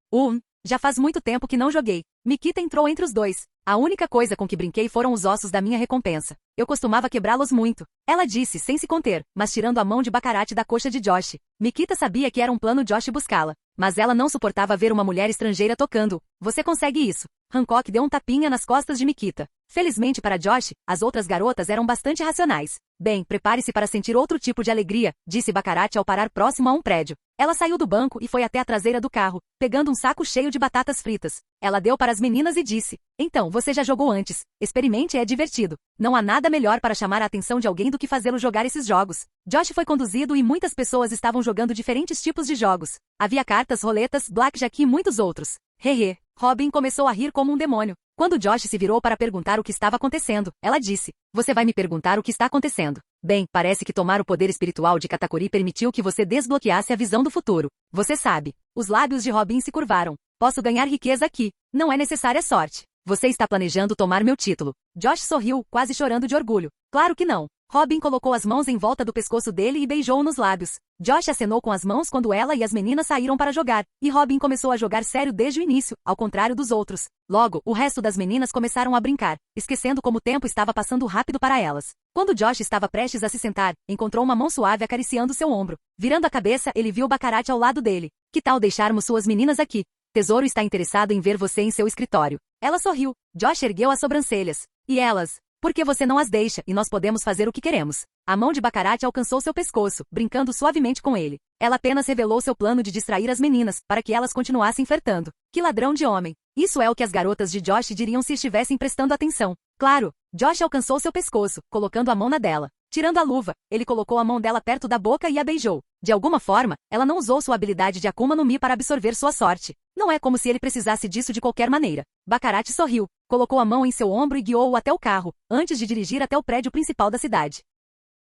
Já faz muito tempo que não joguei. Mikita entrou entre os dois. A única coisa com que brinquei foram os ossos da minha recompensa. Eu costumava quebrá-los muito. Ela disse sem se conter, mas tirando a mão de Baccarat da coxa de Josh. Mikita sabia que era um plano Josh buscá-la. Mas ela não suportava ver uma mulher estrangeira tocando. Você consegue isso. Hancock deu um tapinha nas costas de Mikita. Felizmente para Josh, as outras garotas eram bastante racionais. Bem, prepare-se para sentir outro tipo de alegria, disse Baccarat ao parar próximo a um prédio. Ela saiu do banco e foi até a traseira do carro, pegando um saco cheio de batatas fritas. Ela deu para as meninas e disse, então, você já jogou antes. Experimente, é divertido. Não há nada melhor para chamar a atenção de alguém do que fazê-lo jogar esses jogos. Josh foi conduzido e muitas pessoas estavam jogando diferentes tipos de jogos. Havia cartas, roletas, blackjack e muitos outros. Hehe. Robin começou a rir como um demônio. Quando Josh se virou para perguntar o que estava acontecendo, ela disse, você vai me perguntar o que está acontecendo. Bem, parece que tomar o poder espiritual de Katakuri permitiu que você desbloqueasse a visão do futuro. Você sabe. Os lábios de Robin se curvaram. Posso ganhar riqueza aqui. Não é necessária sorte. Você está planejando tomar meu título. Josh sorriu, quase chorando de orgulho. Claro que não. Robin colocou as mãos em volta do pescoço dele e beijou-o nos lábios. Josh acenou com as mãos quando ela e as meninas saíram para jogar, e Robin começou a jogar sério desde o início, ao contrário dos outros. Logo, o resto das meninas começaram a brincar, esquecendo como o tempo estava passando rápido para elas. Quando Josh estava prestes a se sentar, encontrou uma mão suave acariciando seu ombro. Virando a cabeça, ele viu Baccarat ao lado dele. Que tal deixarmos suas meninas aqui? Tesouro está interessado em ver você em seu escritório. Ela sorriu. Josh ergueu as sobrancelhas. E elas? Por que você não as deixa, e nós podemos fazer o que queremos? A mão de Baccarat alcançou seu pescoço, brincando suavemente com ele. Ela apenas revelou seu plano de distrair as meninas, para que elas continuassem flertando. Que ladrão de homem! Isso é o que as garotas de Josh diriam se estivessem prestando atenção. Claro! Josh alcançou seu pescoço, colocando a mão na dela. Tirando a luva, ele colocou a mão dela perto da boca e a beijou. De alguma forma, ela não usou sua habilidade de Akuma no Mi para absorver sua sorte. Não é como se ele precisasse disso de qualquer maneira. Baccarat sorriu, colocou a mão em seu ombro e guiou-o até o carro, antes de dirigir até o prédio principal da cidade.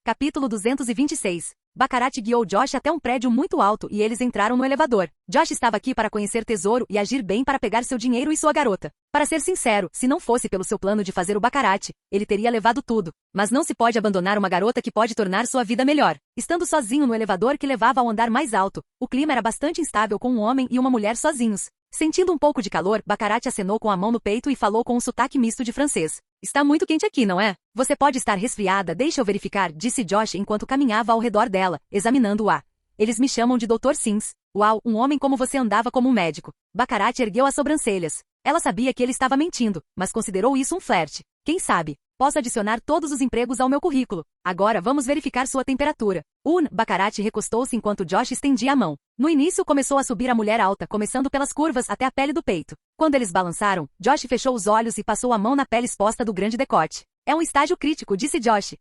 Capítulo 226. Baccarat guiou Josh até um prédio muito alto e eles entraram no elevador. Josh estava aqui para conhecer Tesouro e agir bem para pegar seu dinheiro e sua garota. Para ser sincero, se não fosse pelo seu plano de fazer o Baccarat, ele teria levado tudo. Mas não se pode abandonar uma garota que pode tornar sua vida melhor. Estando sozinho no elevador que levava ao andar mais alto, o clima era bastante instável com um homem e uma mulher sozinhos. Sentindo um pouco de calor, Baccarat acenou com a mão no peito e falou com um sotaque misto de francês. Está muito quente aqui, não é? Você pode estar resfriada, deixa eu verificar, disse Josh enquanto caminhava ao redor dela, examinando-a. Eles me chamam de Dr. Sims. Uau, um homem como você andava como um médico. Baccarat ergueu as sobrancelhas. Ela sabia que ele estava mentindo, mas considerou isso um flerte. Quem sabe? Posso adicionar todos os empregos ao meu currículo. Agora vamos verificar sua temperatura. Baccarat recostou-se enquanto Josh estendia a mão. No início começou a subir a mulher alta, começando pelas curvas até a pele do peito. Quando eles balançaram, Josh fechou os olhos e passou a mão na pele exposta do grande decote. É um estágio crítico, disse Josh.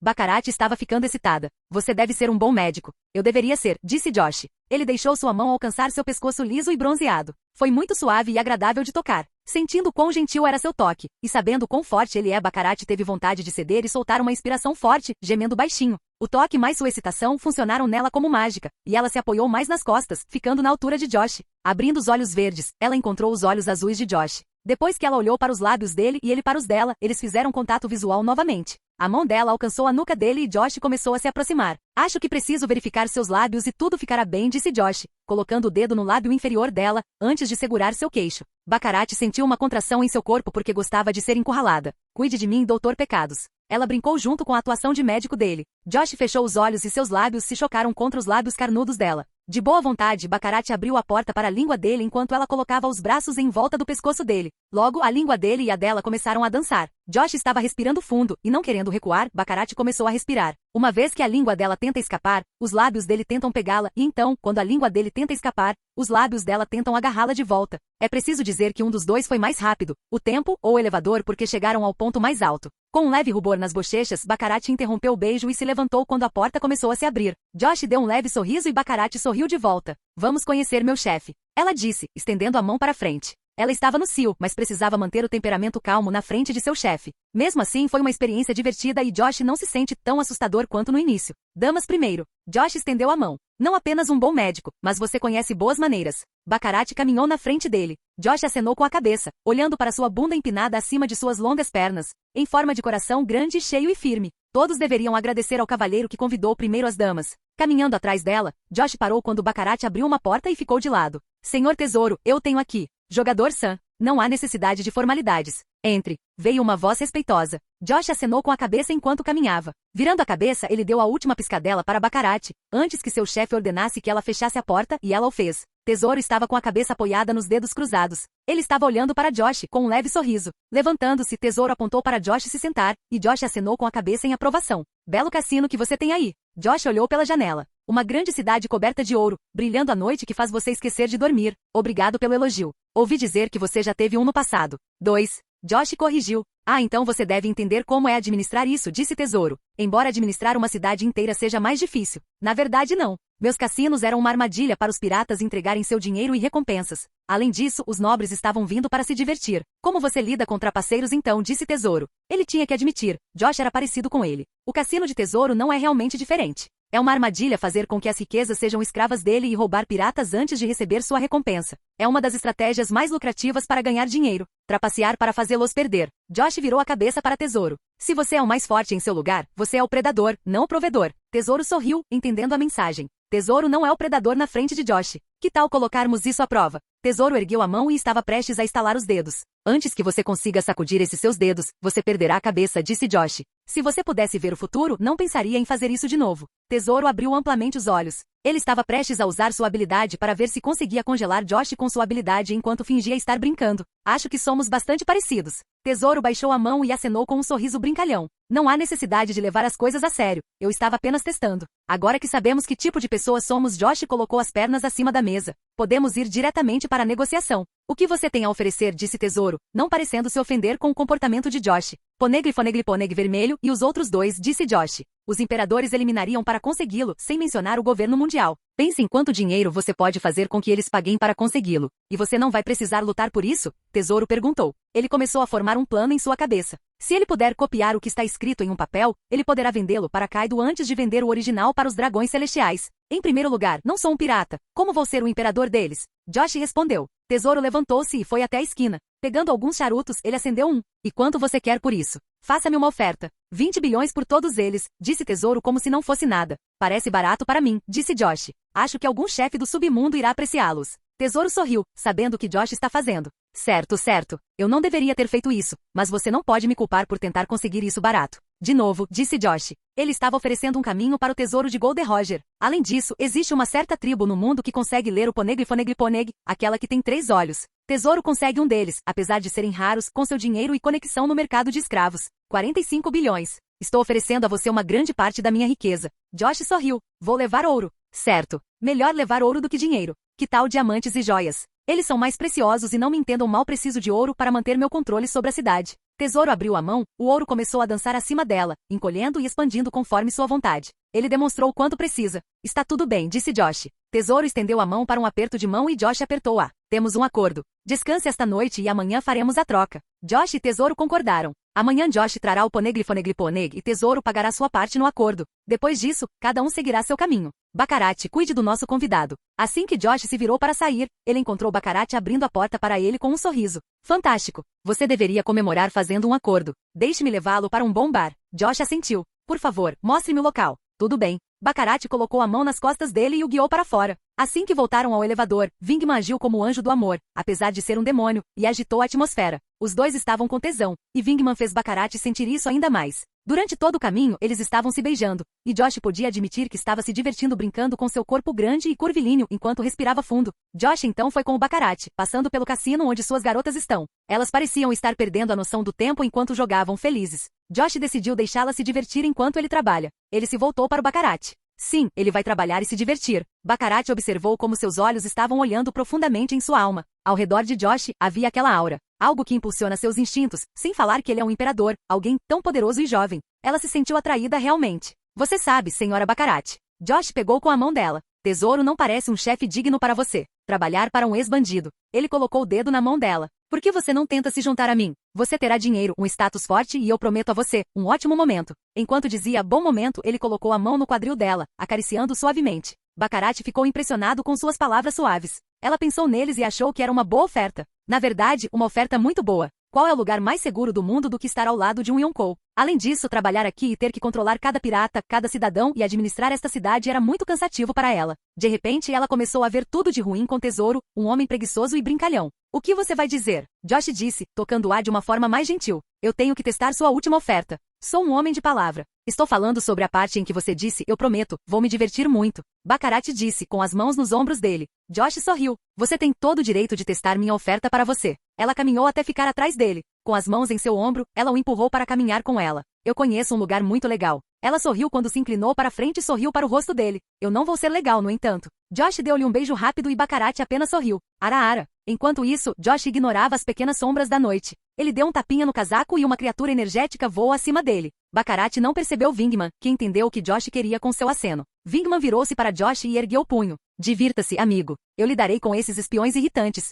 Baccarat estava ficando excitada. Você deve ser um bom médico. Eu deveria ser, disse Josh. Ele deixou sua mão alcançar seu pescoço liso e bronzeado. Foi muito suave e agradável de tocar. Sentindo quão gentil era seu toque, e sabendo quão forte ele é, Baccarat teve vontade de ceder e soltar uma inspiração forte, gemendo baixinho. O toque mais sua excitação funcionaram nela como mágica, e ela se apoiou mais nas costas, ficando na altura de Josh. Abrindo os olhos verdes, ela encontrou os olhos azuis de Josh. Depois que ela olhou para os lábios dele e ele para os dela, eles fizeram contato visual novamente. A mão dela alcançou a nuca dele e Josh começou a se aproximar. Acho que preciso verificar seus lábios e tudo ficará bem, disse Josh, colocando o dedo no lábio inferior dela, antes de segurar seu queixo. Baccarat sentiu uma contração em seu corpo porque gostava de ser encurralada. Cuide de mim, Doutor Pecados. Ela brincou junto com a atuação de médico dele. Josh fechou os olhos e seus lábios se chocaram contra os lábios carnudos dela. De boa vontade, Baccarat abriu a porta para a língua dele enquanto ela colocava os braços em volta do pescoço dele. Logo, a língua dele e a dela começaram a dançar. Josh estava respirando fundo, e não querendo recuar, Baccarat começou a respirar. Uma vez que a língua dela tenta escapar, os lábios dele tentam pegá-la, e então, quando a língua dele tenta escapar, os lábios dela tentam agarrá-la de volta. É preciso dizer que um dos dois foi mais rápido, o tempo ou o elevador, porque chegaram ao ponto mais alto. Com um leve rubor nas bochechas, Baccarat interrompeu o beijo e se levantou quando a porta começou a se abrir. Josh deu um leve sorriso e Baccarat sorriu de volta. Vamos conhecer meu chefe, ela disse, estendendo a mão para frente. Ela estava no cio, mas precisava manter o temperamento calmo na frente de seu chefe. Mesmo assim, foi uma experiência divertida e Josh não se sente tão assustador quanto no início. Damas primeiro. Josh estendeu a mão. Não apenas um bom médico, mas você conhece boas maneiras. Baccarat caminhou na frente dele. Josh acenou com a cabeça, olhando para sua bunda empinada acima de suas longas pernas, em forma de coração grande, cheio e firme. Todos deveriam agradecer ao cavalheiro que convidou primeiro as damas. Caminhando atrás dela, Josh parou quando Baccarat abriu uma porta e ficou de lado. Senhor Tesouro, eu tenho aqui. Jogador Sam, não há necessidade de formalidades. Entre. Veio uma voz respeitosa. Josh acenou com a cabeça enquanto caminhava. Virando a cabeça, ele deu a última piscadela para Baccarat, antes que seu chefe ordenasse que ela fechasse a porta, e ela o fez. Tesouro estava com a cabeça apoiada nos dedos cruzados. Ele estava olhando para Josh, com um leve sorriso. Levantando-se, Tesouro apontou para Josh se sentar, e Josh acenou com a cabeça em aprovação. Belo cassino que você tem aí. Josh olhou pela janela. Uma grande cidade coberta de ouro, brilhando à noite que faz você esquecer de dormir. Obrigado pelo elogio. Ouvi dizer que você já teve um no passado. 2. Josh corrigiu. Ah, então você deve entender como é administrar isso, disse Tesouro. Embora administrar uma cidade inteira seja mais difícil. Na verdade, não. Meus cassinos eram uma armadilha para os piratas entregarem seu dinheiro e recompensas. Além disso, os nobres estavam vindo para se divertir. Como você lida com trapaceiros então, disse Tesouro. Ele tinha que admitir. Josh era parecido com ele. O cassino de Tesouro não é realmente diferente. É uma armadilha fazer com que as riquezas sejam escravas dele e roubar piratas antes de receber sua recompensa. É uma das estratégias mais lucrativas para ganhar dinheiro. Trapacear para fazê-los perder. Josh virou a cabeça para Tesouro. Se você é o mais forte em seu lugar, você é o predador, não o provedor. Tesouro sorriu, entendendo a mensagem. Tesouro não é o predador na frente de Josh. Que tal colocarmos isso à prova? Tesouro ergueu a mão e estava prestes a estalar os dedos. Antes que você consiga sacudir esses seus dedos, você perderá a cabeça, disse Josh. Se você pudesse ver o futuro, não pensaria em fazer isso de novo. Tesouro abriu amplamente os olhos. Ele estava prestes a usar sua habilidade para ver se conseguia congelar Josh com sua habilidade enquanto fingia estar brincando. Acho que somos bastante parecidos. Tesouro baixou a mão e acenou com um sorriso brincalhão. Não há necessidade de levar as coisas a sério. Eu estava apenas testando. Agora que sabemos que tipo de pessoa somos, Josh colocou as pernas acima da mesa. Podemos ir diretamente para a negociação. O que você tem a oferecer, disse Tesouro, não parecendo se ofender com o comportamento de Josh. Poneglyphoneglyphoneg vermelho e os outros dois, disse Josh. Os imperadores eliminariam para consegui-lo, sem mencionar o governo mundial. Pense em quanto dinheiro você pode fazer com que eles paguem para consegui-lo. E você não vai precisar lutar por isso? Tesouro perguntou. Ele começou a formar um plano em sua cabeça. Se ele puder copiar o que está escrito em um papel, ele poderá vendê-lo para Kaido antes de vender o original para os dragões celestiais. Em primeiro lugar, não sou um pirata. Como vou ser o imperador deles? Josh respondeu. Tesouro levantou-se e foi até a esquina. Pegando alguns charutos, ele acendeu um. E quanto você quer por isso? Faça-me uma oferta. 20 bilhões por todos eles, disse Tesouro como se não fosse nada. Parece barato para mim, disse Josh. Acho que algum chefe do submundo irá apreciá-los. Tesouro sorriu, sabendo o que Josh está fazendo. Certo, certo. Eu não deveria ter feito isso, mas você não pode me culpar por tentar conseguir isso barato. De novo, disse Josh. Ele estava oferecendo um caminho para o tesouro de Golden Roger. Além disso, existe uma certa tribo no mundo que consegue ler o Poneglyphoneglyphoneg, aquela que tem 3 olhos. Tesouro consegue um deles, apesar de serem raros, com seu dinheiro e conexão no mercado de escravos. 45 bilhões. Estou oferecendo a você uma grande parte da minha riqueza. Josh sorriu. Vou levar ouro. Certo. Melhor levar ouro do que dinheiro. Que tal diamantes e joias? Eles são mais preciosos e não me entendam mal, preciso de ouro para manter meu controle sobre a cidade. Tesouro abriu a mão, o ouro começou a dançar acima dela, encolhendo e expandindo conforme sua vontade. Ele demonstrou o quanto precisa. Está tudo bem, disse Josh. Tesouro estendeu a mão para um aperto de mão e Josh apertou-a. Temos um acordo. Descanse esta noite e amanhã faremos a troca. Josh e Tesouro concordaram. Amanhã Josh trará o Poneglyphoneglyphoneg e Tesouro pagará sua parte no acordo. Depois disso, cada um seguirá seu caminho. Baccarat, cuide do nosso convidado. Assim que Josh se virou para sair, ele encontrou Baccarat abrindo a porta para ele com um sorriso. Fantástico. Você deveria comemorar fazendo um acordo. Deixe-me levá-lo para um bom bar. Josh assentiu. Por favor, mostre-me o local. Tudo bem. Baccarat colocou a mão nas costas dele e o guiou para fora. Assim que voltaram ao elevador, Vingman agiu como o anjo do amor, apesar de ser um demônio, e agitou a atmosfera. Os dois estavam com tesão, e Vingman fez Baccarat sentir isso ainda mais. Durante todo o caminho, eles estavam se beijando, e Josh podia admitir que estava se divertindo brincando com seu corpo grande e curvilíneo enquanto respirava fundo. Josh então foi com o Baccarat, passando pelo cassino onde suas garotas estão. Elas pareciam estar perdendo a noção do tempo enquanto jogavam felizes. Josh decidiu deixá-las se divertir enquanto ele trabalha. Ele se voltou para o Baccarat. Sim, ele vai trabalhar e se divertir. Baccarat observou como seus olhos estavam olhando profundamente em sua alma. Ao redor de Josh, havia aquela aura. Algo que impulsiona seus instintos, sem falar que ele é um imperador, alguém tão poderoso e jovem. Ela se sentiu atraída realmente. Você sabe, senhora Baccarat. Josh pegou com a mão dela. Tesouro não parece um chefe digno para você. Trabalhar para um ex-bandido. Ele colocou o dedo na mão dela. Por que você não tenta se juntar a mim? Você terá dinheiro, um status forte e eu prometo a você, um ótimo momento. Enquanto dizia bom momento, ele colocou a mão no quadril dela, acariciando suavemente. Baccarat ficou impressionado com suas palavras suaves. Ela pensou neles e achou que era uma boa oferta. Na verdade, uma oferta muito boa. Qual é o lugar mais seguro do mundo do que estar ao lado de um Yonkou? Além disso, trabalhar aqui e ter que controlar cada pirata, cada cidadão e administrar esta cidade era muito cansativo para ela. De repente, ela começou a ver tudo de ruim com Tesouro, um homem preguiçoso e brincalhão. O que você vai dizer? Josh disse, tocando-a de uma forma mais gentil. Eu tenho que testar sua última oferta. Sou um homem de palavra. Estou falando sobre a parte em que você disse, eu prometo, vou me divertir muito. Baccarat disse, com as mãos nos ombros dele. Josh sorriu. Você tem todo o direito de testar minha oferta para você. Ela caminhou até ficar atrás dele. Com as mãos em seu ombro, ela o empurrou para caminhar com ela. Eu conheço um lugar muito legal. Ela sorriu quando se inclinou para frente e sorriu para o rosto dele. Eu não vou ser legal, no entanto. Josh deu-lhe um beijo rápido e Baccarat apenas sorriu. Ara. Enquanto isso, Josh ignorava as pequenas sombras da noite. Ele deu um tapinha no casaco e uma criatura energética voou acima dele. Baccarat não percebeu Wingman, que entendeu o que Josh queria com seu aceno. Wingman virou-se para Josh e ergueu o punho. Divirta-se, amigo. Eu lidarei com esses espiões irritantes.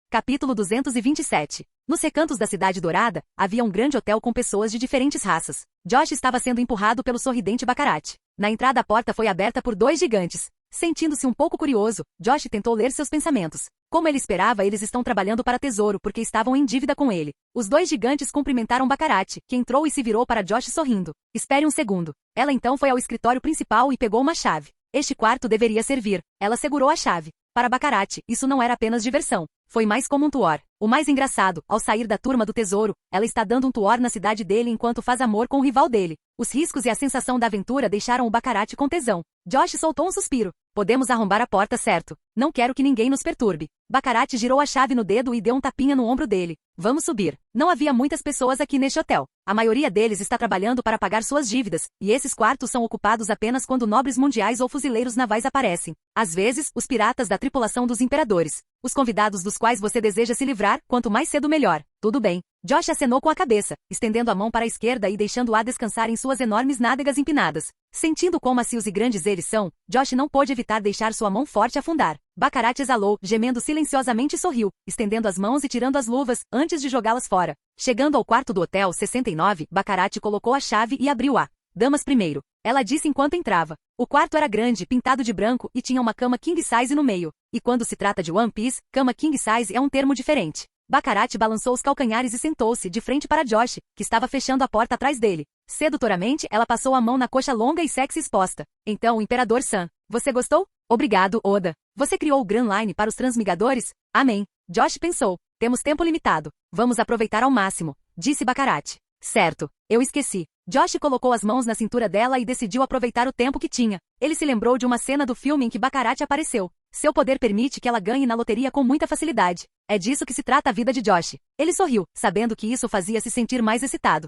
Capítulo 227. Nos recantos da Cidade Dourada, havia um grande hotel com pessoas de diferentes raças. Josh estava sendo empurrado pelo sorridente Baccarat. Na entrada a porta foi aberta por dois gigantes. Sentindo-se um pouco curioso, Josh tentou ler seus pensamentos. Como ele esperava, eles estão trabalhando para Tesouro porque estavam em dívida com ele. Os dois gigantes cumprimentaram Baccarat, que entrou e se virou para Josh sorrindo. Espere um segundo. Ela então foi ao escritório principal e pegou uma chave. Este quarto deveria servir. Ela segurou a chave. Para Baccarat, isso não era apenas diversão. Foi mais como um tuor. O mais engraçado, ao sair da turma do Tesouro, ela está dando um tuor na cidade dele enquanto faz amor com o rival dele. Os riscos e a sensação da aventura deixaram o Baccarat com tesão. Josh soltou um suspiro. Podemos arrombar a porta, certo? Não quero que ninguém nos perturbe. Baccarat girou a chave no dedo e deu um tapinha no ombro dele. Vamos subir. Não havia muitas pessoas aqui neste hotel. A maioria deles está trabalhando para pagar suas dívidas, e esses quartos são ocupados apenas quando nobres mundiais ou fuzileiros navais aparecem. Às vezes, os piratas da tripulação dos imperadores. Os convidados dos quais você deseja se livrar, quanto mais cedo melhor. Tudo bem. Josh acenou com a cabeça, estendendo a mão para a esquerda e deixando-a descansar em suas enormes nádegas empinadas. Sentindo quão macios e grandes eles são, Josh não pôde evitar deixar sua mão forte afundar. Baccarat exalou, gemendo silenciosamente e sorriu, estendendo as mãos e tirando as luvas, antes de jogá-las fora. Chegando ao quarto do Hotel 69, Baccarat colocou a chave e abriu-a. Damas primeiro. Ela disse enquanto entrava. O quarto era grande, pintado de branco e tinha uma cama king size no meio. E quando se trata de One Piece, cama king size é um termo diferente. Baccarat balançou os calcanhares e sentou-se de frente para Josh, que estava fechando a porta atrás dele. Sedutoramente, ela passou a mão na coxa longa e sexy exposta. Então o Imperador San. Você gostou? Obrigado, Oda. Você criou o Grand Line para os Transmigadores? Amém. Josh pensou. Temos tempo limitado. Vamos aproveitar ao máximo, disse Baccarat. Certo. Eu esqueci. Josh colocou as mãos na cintura dela e decidiu aproveitar o tempo que tinha. Ele se lembrou de uma cena do filme em que Baccarat apareceu. Seu poder permite que ela ganhe na loteria com muita facilidade. É disso que se trata a vida de Josh. Ele sorriu, sabendo que isso fazia se sentir mais excitado.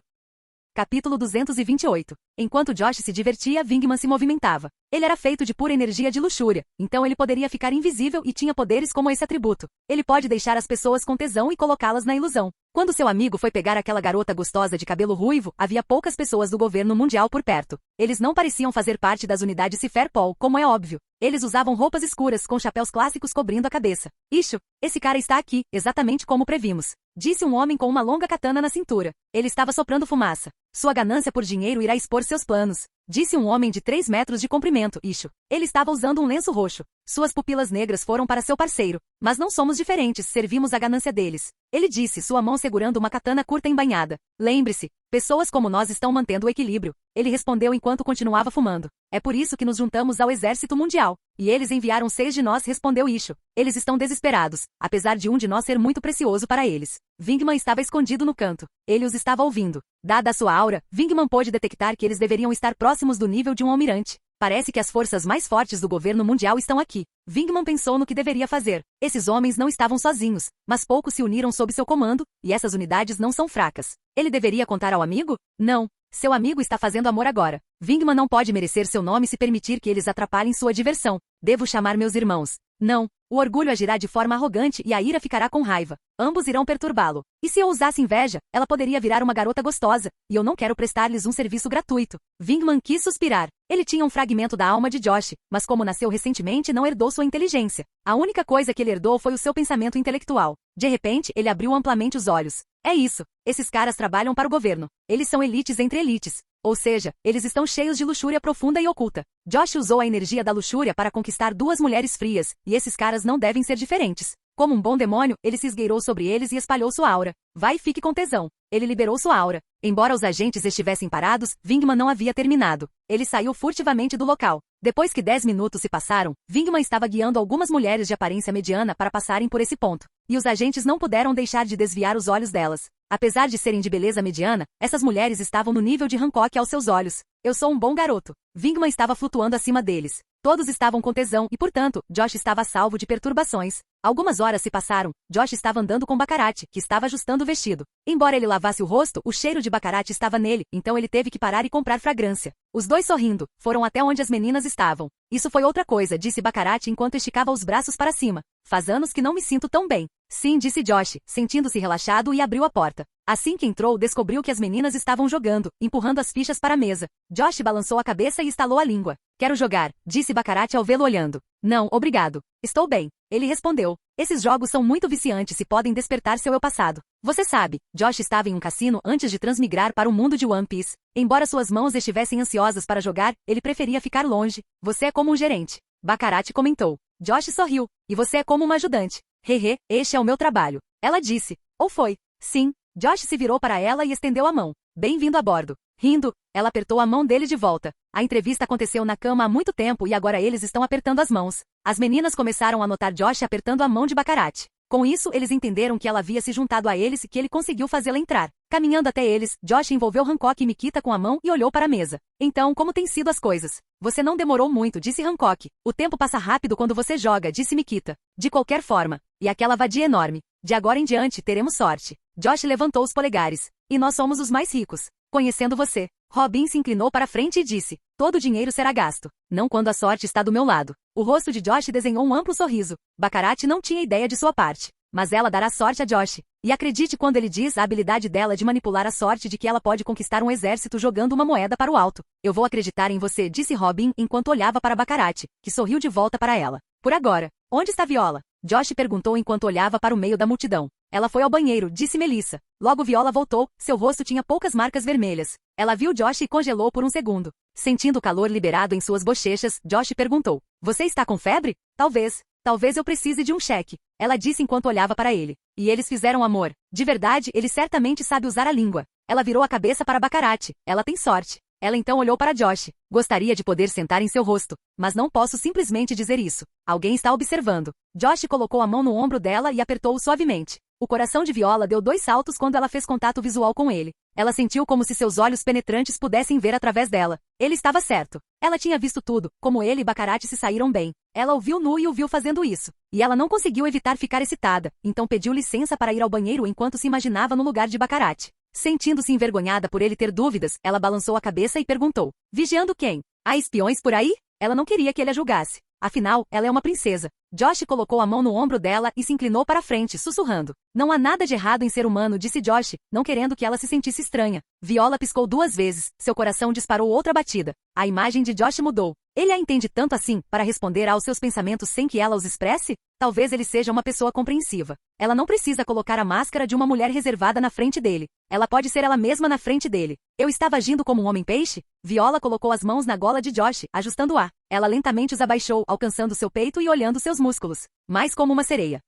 Capítulo 228. Enquanto Josh se divertia, Wingman se movimentava. Ele era feito de pura energia de luxúria, então ele poderia ficar invisível e tinha poderes como esse atributo. Ele pode deixar as pessoas com tesão e colocá-las na ilusão. Quando seu amigo foi pegar aquela garota gostosa de cabelo ruivo, havia poucas pessoas do governo mundial por perto. Eles não pareciam fazer parte das unidades Ciferpol, como é óbvio. Eles usavam roupas escuras com chapéus clássicos cobrindo a cabeça. Ixo, esse cara está aqui, exatamente como previmos, disse um homem com uma longa katana na cintura. Ele estava soprando fumaça. Sua ganância por dinheiro irá expor seus planos, disse um homem de 3 metros de comprimento. Ixo. Ele estava usando um lenço roxo. Suas pupilas negras foram para seu parceiro. Mas não somos diferentes, servimos a ganância deles. Ele disse, sua mão segurando uma katana curta embainhada. Lembre-se, pessoas como nós estão mantendo o equilíbrio. Ele respondeu enquanto continuava fumando. É por isso que nos juntamos ao exército mundial. E eles enviaram 6 de nós, respondeu Isho. Eles estão desesperados, apesar de um de nós ser muito precioso para eles. Wingman estava escondido no canto. Ele os estava ouvindo. Dada a sua aura, Wingman pôde detectar que eles deveriam estar próximos do nível de um almirante. Parece que as forças mais fortes do governo mundial estão aqui. Wingman pensou no que deveria fazer. Esses homens não estavam sozinhos, mas poucos se uniram sob seu comando, e essas unidades não são fracas. Ele deveria contar ao amigo? Não. Seu amigo está fazendo amor agora. Wingman não pode merecer seu nome se permitir que eles atrapalhem sua diversão. Devo chamar meus irmãos. Não. O orgulho agirá de forma arrogante e a ira ficará com raiva. Ambos irão perturbá-lo. E se eu usasse inveja, ela poderia virar uma garota gostosa, e eu não quero prestar-lhes um serviço gratuito. Wingman quis suspirar. Ele tinha um fragmento da alma de Josh, mas como nasceu recentemente não herdou sua inteligência. A única coisa que ele herdou foi o seu pensamento intelectual. De repente, ele abriu amplamente os olhos. É isso. Esses caras trabalham para o governo. Eles são elites entre elites. Ou seja, eles estão cheios de luxúria profunda e oculta. Josh usou a energia da luxúria para conquistar 2 mulheres frias, e esses caras não devem ser diferentes. Como um bom demônio, ele se esgueirou sobre eles e espalhou sua aura. Vai e fique com tesão. Ele liberou sua aura. Embora os agentes estivessem parados, Wingman não havia terminado. Ele saiu furtivamente do local. Depois que 10 minutos se passaram, Wingman estava guiando algumas mulheres de aparência mediana para passarem por esse ponto. E os agentes não puderam deixar de desviar os olhos delas. Apesar de serem de beleza mediana, essas mulheres estavam no nível de Hancock aos seus olhos. Eu sou um bom garoto. Wingman estava flutuando acima deles. Todos estavam com tesão e, portanto, Josh estava a salvo de perturbações. Algumas horas se passaram. Josh estava andando com Baccarat, que estava ajustando o vestido. Embora ele lavasse o rosto, o cheiro de Baccarat estava nele, então ele teve que parar e comprar fragrância. Os dois sorrindo, foram até onde as meninas estavam. Isso foi outra coisa, disse Baccarat enquanto esticava os braços para cima. Faz anos que não me sinto tão bem. Sim, disse Josh, sentindo-se relaxado e abriu a porta. Assim que entrou, descobriu que as meninas estavam jogando, empurrando as fichas para a mesa. Josh balançou a cabeça e estalou a língua. Quero jogar, disse Baccarat ao vê-lo olhando. Não, obrigado. Estou bem. Ele respondeu. Esses jogos são muito viciantes e podem despertar seu eu passado. Você sabe, Josh estava em um cassino antes de transmigrar para o mundo de One Piece. Embora suas mãos estivessem ansiosas para jogar, ele preferia ficar longe. Você é como um gerente. Baccarat comentou. Josh sorriu. E você é como uma ajudante. Hehe, este é o meu trabalho. Ela disse. Ou foi? Sim. Josh se virou para ela e estendeu a mão. Bem-vindo a bordo. Rindo, ela apertou a mão dele de volta. A entrevista aconteceu na cama há muito tempo e agora eles estão apertando as mãos. As meninas começaram a notar Josh apertando a mão de Baccarat. Com isso, eles entenderam que ela havia se juntado a eles e que ele conseguiu fazê-la entrar. Caminhando até eles, Josh envolveu Hancock e Mikita com a mão e olhou para a mesa. Então, como têm sido as coisas? Você não demorou muito, disse Hancock. O tempo passa rápido quando você joga, disse Mikita. De qualquer forma. E aquela vadia enorme. De agora em diante, teremos sorte. Josh levantou os polegares. E nós somos os mais ricos. Conhecendo você. Robin se inclinou para frente e disse. Todo o dinheiro será gasto. Não quando a sorte está do meu lado. O rosto de Josh desenhou um amplo sorriso. Baccarat não tinha ideia de sua parte. Mas ela dará sorte a Josh. E acredite quando ele diz a habilidade dela de manipular a sorte de que ela pode conquistar um exército jogando uma moeda para o alto. Eu vou acreditar em você, disse Robin enquanto olhava para Baccarat, que sorriu de volta para ela. Por agora. Onde está Viola? Josh perguntou enquanto olhava para o meio da multidão. Ela foi ao banheiro, disse Melissa. Logo Viola voltou, seu rosto tinha poucas marcas vermelhas. Ela viu Josh e congelou por um segundo. Sentindo o calor liberado em suas bochechas, Josh perguntou. Você está com febre? Talvez. Talvez eu precise de um cheque. Ela disse enquanto olhava para ele. E eles fizeram amor. De verdade, ele certamente sabe usar a língua. Ela virou a cabeça para Baccarat. Ela tem sorte. Ela então olhou para Josh. Gostaria de poder sentar em seu rosto, mas não posso simplesmente dizer isso. Alguém está observando. Josh colocou a mão no ombro dela e apertou-o suavemente. O coração de Viola deu 2 saltos quando ela fez contato visual com ele. Ela sentiu como se seus olhos penetrantes pudessem ver através dela. Ele estava certo. Ela tinha visto tudo, como ele e Baccarat se saíram bem. Ela o viu nu e o viu fazendo isso. E ela não conseguiu evitar ficar excitada, então pediu licença para ir ao banheiro enquanto se imaginava no lugar de Baccarat. Sentindo-se envergonhada por ele ter dúvidas, ela balançou a cabeça e perguntou. Vigiando quem? Há espiões por aí? Ela não queria que ele a julgasse. Afinal, ela é uma princesa. Josh colocou a mão no ombro dela e se inclinou para a frente, sussurrando. Não há nada de errado em ser humano, disse Josh, não querendo que ela se sentisse estranha. Viola piscou 2 vezes, seu coração disparou outra batida. A imagem de Josh mudou. Ele a entende tanto assim, para responder aos seus pensamentos sem que ela os expresse? Talvez ele seja uma pessoa compreensiva. Ela não precisa colocar a máscara de uma mulher reservada na frente dele. Ela pode ser ela mesma na frente dele. Eu estava agindo como um homem-peixe? Viola colocou as mãos na gola de Josh, ajustando-a. Ela lentamente os abaixou, alcançando seu peito e olhando seus músculos. Mais como uma sereia.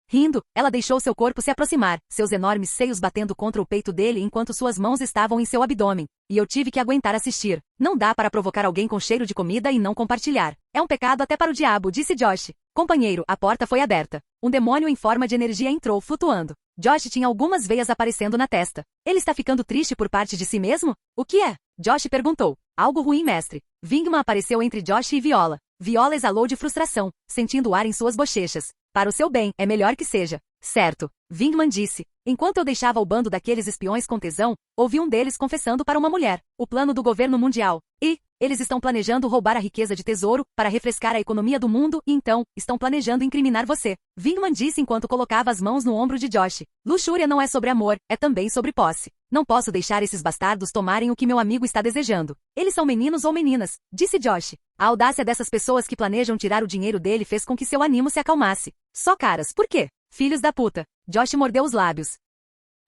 Rindo, ela deixou seu corpo se aproximar, seus enormes seios batendo contra o peito dele enquanto suas mãos estavam em seu abdômen. E eu tive que aguentar assistir. Não dá para provocar alguém com cheiro de comida e não compartilhar. É um pecado até para o diabo, disse Josh. Companheiro, a porta foi aberta. Um demônio em forma de energia entrou flutuando. Josh tinha algumas veias aparecendo na testa. Ele está ficando triste por parte de si mesmo? O que é? Josh perguntou. Algo ruim, mestre. Wingman apareceu entre Josh e Viola. Viola exalou de frustração, sentindo o ar em suas bochechas. Para o seu bem, é melhor que seja. Certo. Wingman disse. Enquanto eu deixava o bando daqueles espiões com tesão, ouvi um deles confessando para uma mulher. O plano do governo mundial. E eles estão planejando roubar a riqueza de tesouro para refrescar a economia do mundo e então, estão planejando incriminar você. Wingman disse enquanto colocava as mãos no ombro de Josh. Luxúria não é sobre amor, é também sobre posse. Não posso deixar esses bastardos tomarem o que meu amigo está desejando. Eles são meninos ou meninas, disse Josh. A audácia dessas pessoas que planejam tirar o dinheiro dele fez com que seu ânimo se acalmasse. Só caras, por quê? Filhos da puta. Josh mordeu os lábios.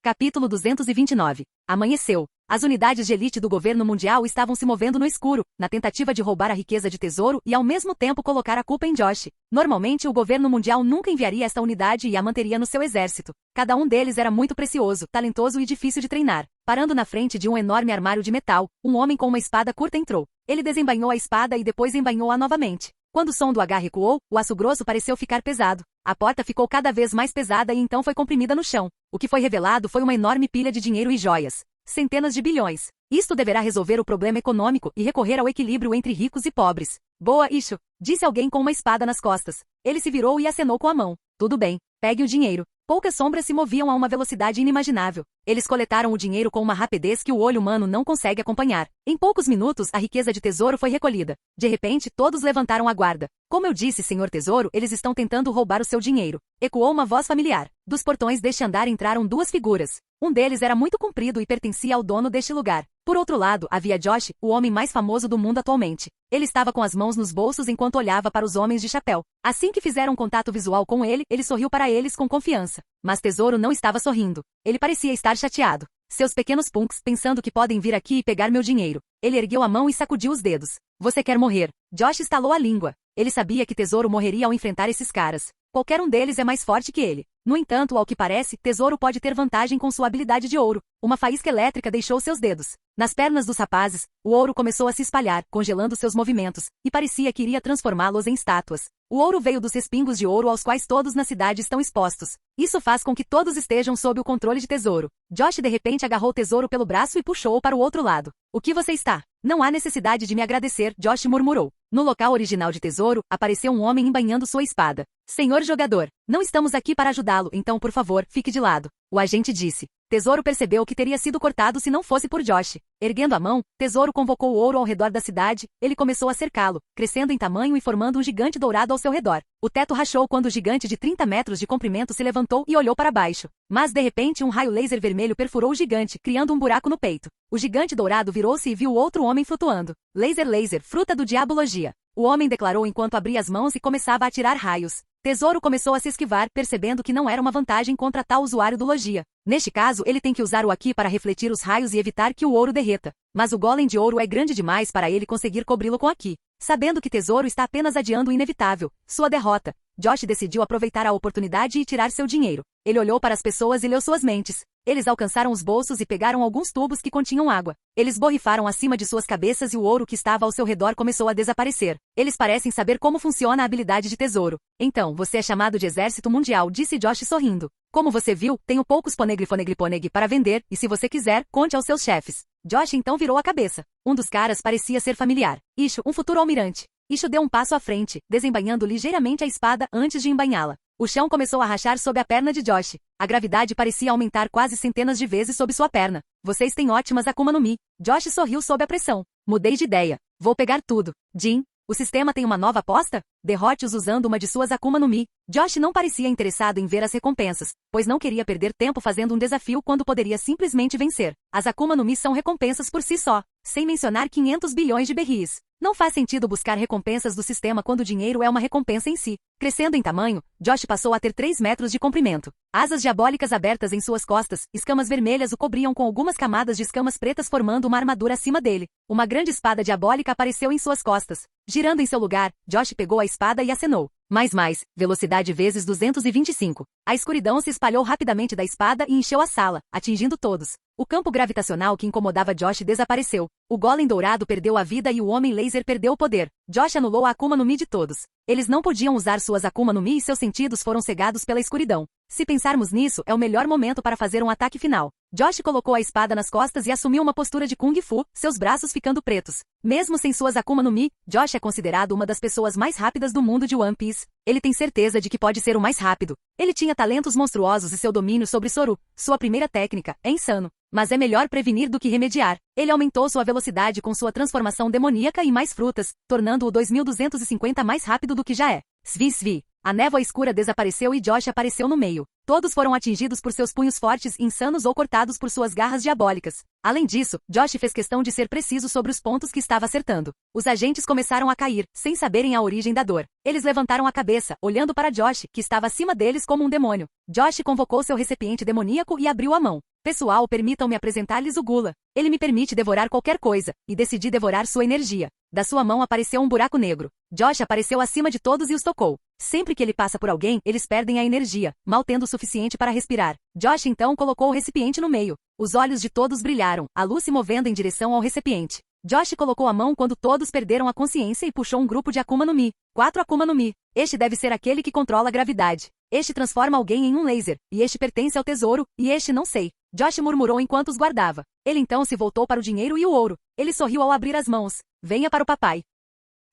Capítulo 229. Amanheceu. As unidades de elite do governo mundial estavam se movendo no escuro, na tentativa de roubar a riqueza de tesouro e ao mesmo tempo colocar a culpa em Josh. Normalmente o governo mundial nunca enviaria esta unidade e a manteria no seu exército. Cada um deles era muito precioso, talentoso e difícil de treinar. Parando na frente de um enorme armário de metal, um homem com uma espada curta entrou. Ele desembainhou a espada e depois embainhou-a novamente. Quando o som do H recuou, o aço grosso pareceu ficar pesado. A porta ficou cada vez mais pesada e então foi comprimida no chão. O que foi revelado foi uma enorme pilha de dinheiro e joias. Centenas de bilhões. Isto deverá resolver o problema econômico e recorrer ao equilíbrio entre ricos e pobres. Boa, Isho, disse alguém com uma espada nas costas. Ele se virou e acenou com a mão. Tudo bem, pegue o dinheiro. Poucas sombras se moviam a uma velocidade inimaginável. Eles coletaram o dinheiro com uma rapidez que o olho humano não consegue acompanhar. Em poucos minutos, a riqueza de tesouro foi recolhida. De repente, todos levantaram a guarda. Como eu disse, senhor tesouro, eles estão tentando roubar o seu dinheiro. Ecoou uma voz familiar. Dos portões deste andar entraram duas figuras. Um deles era muito comprido e pertencia ao dono deste lugar. Por outro lado, havia Josh, o homem mais famoso do mundo atualmente. Ele estava com as mãos nos bolsos enquanto olhava para os homens de chapéu. Assim que fizeram contato visual com ele, ele sorriu para eles com confiança. Mas Tesouro não estava sorrindo. Ele parecia estar chateado. Seus pequenos punks, pensando que podem vir aqui e pegar meu dinheiro. Ele ergueu a mão e sacudiu os dedos. Você quer morrer? Josh estalou a língua. Ele sabia que Tesouro morreria ao enfrentar esses caras. Qualquer um deles é mais forte que ele. No entanto, ao que parece, Tesouro pode ter vantagem com sua habilidade de ouro. Uma faísca elétrica deixou seus dedos. Nas pernas dos rapazes, o ouro começou a se espalhar, congelando seus movimentos, e parecia que iria transformá-los em estátuas. O ouro veio dos respingos de ouro aos quais todos na cidade estão expostos. Isso faz com que todos estejam sob o controle de Tesouro. Josh de repente agarrou Tesouro pelo braço e puxou-o para o outro lado. O que você está? Não há necessidade de me agradecer, Josh murmurou. No local original de Tesouro, apareceu um homem embainhando sua espada. Senhor jogador, não estamos aqui para ajudá-lo, então por favor, fique de lado. O agente disse. Tesouro percebeu que teria sido cortado se não fosse por Josh. Erguendo a mão, Tesouro convocou o ouro ao redor da cidade, ele começou a cercá-lo, crescendo em tamanho e formando um gigante dourado ao seu redor. O teto rachou quando o gigante de 30 metros de comprimento se levantou e olhou para baixo. Mas de repente um raio laser vermelho perfurou o gigante, criando um buraco no peito. O gigante dourado virou-se e viu outro homem flutuando. Laser, fruta do diabologia. O homem declarou enquanto abria as mãos e começava a atirar raios. Tesouro começou a se esquivar, percebendo que não era uma vantagem contra tal usuário do Logia. Neste caso, ele tem que usar o Aqui para refletir os raios e evitar que o ouro derreta. Mas o golem de ouro é grande demais para ele conseguir cobri-lo com Aqui. Sabendo que Tesouro está apenas adiando o inevitável, sua derrota, Josh decidiu aproveitar a oportunidade e tirar seu dinheiro. Ele olhou para as pessoas e leu suas mentes. Eles alcançaram os bolsos e pegaram alguns tubos que continham água. Eles borrifaram acima de suas cabeças e o ouro que estava ao seu redor começou a desaparecer. Eles parecem saber como funciona a habilidade de Tesouro. Então, você é chamado de Exército Mundial, disse Josh sorrindo. Como você viu, tenho poucos poneglyphoneglyphoneg para vender, e se você quiser, conte aos seus chefes. Josh então virou a cabeça. Um dos caras parecia ser familiar. Isho, um futuro almirante. Isho deu um passo à frente, desembainhando ligeiramente a espada antes de embainhá-la. O chão começou a rachar sob a perna de Josh. A gravidade parecia aumentar quase centenas de vezes sob sua perna. Vocês têm ótimas Akuma no Mi. Josh sorriu sob a pressão. Mudei de ideia. Vou pegar tudo. Jin, o sistema tem uma nova aposta? Derrote-os usando uma de suas Akuma no Mi. Josh não parecia interessado em ver as recompensas, pois não queria perder tempo fazendo um desafio quando poderia simplesmente vencer. As Akuma no Mi são recompensas por si só, sem mencionar 500 bilhões de berries. Não faz sentido buscar recompensas do sistema quando o dinheiro é uma recompensa em si. Crescendo em tamanho, Josh passou a ter 3 metros de comprimento. Asas diabólicas abertas em suas costas, escamas vermelhas o cobriam com algumas camadas de escamas pretas formando uma armadura acima dele. Uma grande espada diabólica apareceu em suas costas. Girando em seu lugar, Josh pegou a espada e acenou. Mais, velocidade vezes 225. A escuridão se espalhou rapidamente da espada e encheu a sala, atingindo todos. O campo gravitacional que incomodava Josh desapareceu. O golem dourado perdeu a vida e o homem laser perdeu o poder. Josh anulou a Akuma no Mi de todos. Eles não podiam usar suas Akuma no Mi e seus sentidos foram cegados pela escuridão. Se pensarmos nisso, é o melhor momento para fazer um ataque final. Josh colocou a espada nas costas e assumiu uma postura de Kung Fu, seus braços ficando pretos. Mesmo sem suas Akuma no Mi, Josh é considerado uma das pessoas mais rápidas do mundo de One Piece. Ele tem certeza de que pode ser o mais rápido. Ele tinha talentos monstruosos e seu domínio sobre Soru, sua primeira técnica, é insano. Mas é melhor prevenir do que remediar. Ele aumentou sua velocidade com sua transformação demoníaca e mais frutas, tornando-o 2250 mais rápido do que já é. Svi. A névoa escura desapareceu e Josh apareceu no meio. Todos foram atingidos por seus punhos fortes, insanos ou cortados por suas garras diabólicas. Além disso, Josh fez questão de ser preciso sobre os pontos que estava acertando. Os agentes começaram a cair, sem saberem a origem da dor. Eles levantaram a cabeça, olhando para Josh, que estava acima deles como um demônio. Josh convocou seu recipiente demoníaco e abriu a mão. Pessoal, permitam-me apresentar-lhes o Gula. Ele me permite devorar qualquer coisa, e decidi devorar sua energia. Da sua mão apareceu um buraco negro. Josh apareceu acima de todos e os tocou. Sempre que ele passa por alguém, eles perdem a energia, mal tendo o suficiente para respirar. Josh então colocou o recipiente no meio. Os olhos de todos brilharam, a luz se movendo em direção ao recipiente. Josh colocou a mão quando todos perderam a consciência e puxou um grupo de Akuma no Mi. 4 Akuma no Mi. Este deve ser aquele que controla a gravidade. Este transforma alguém em um laser, e este pertence ao tesouro, e este não sei. Josh murmurou enquanto os guardava. Ele então se voltou para o dinheiro e o ouro. Ele sorriu ao abrir as mãos. Venha para o papai.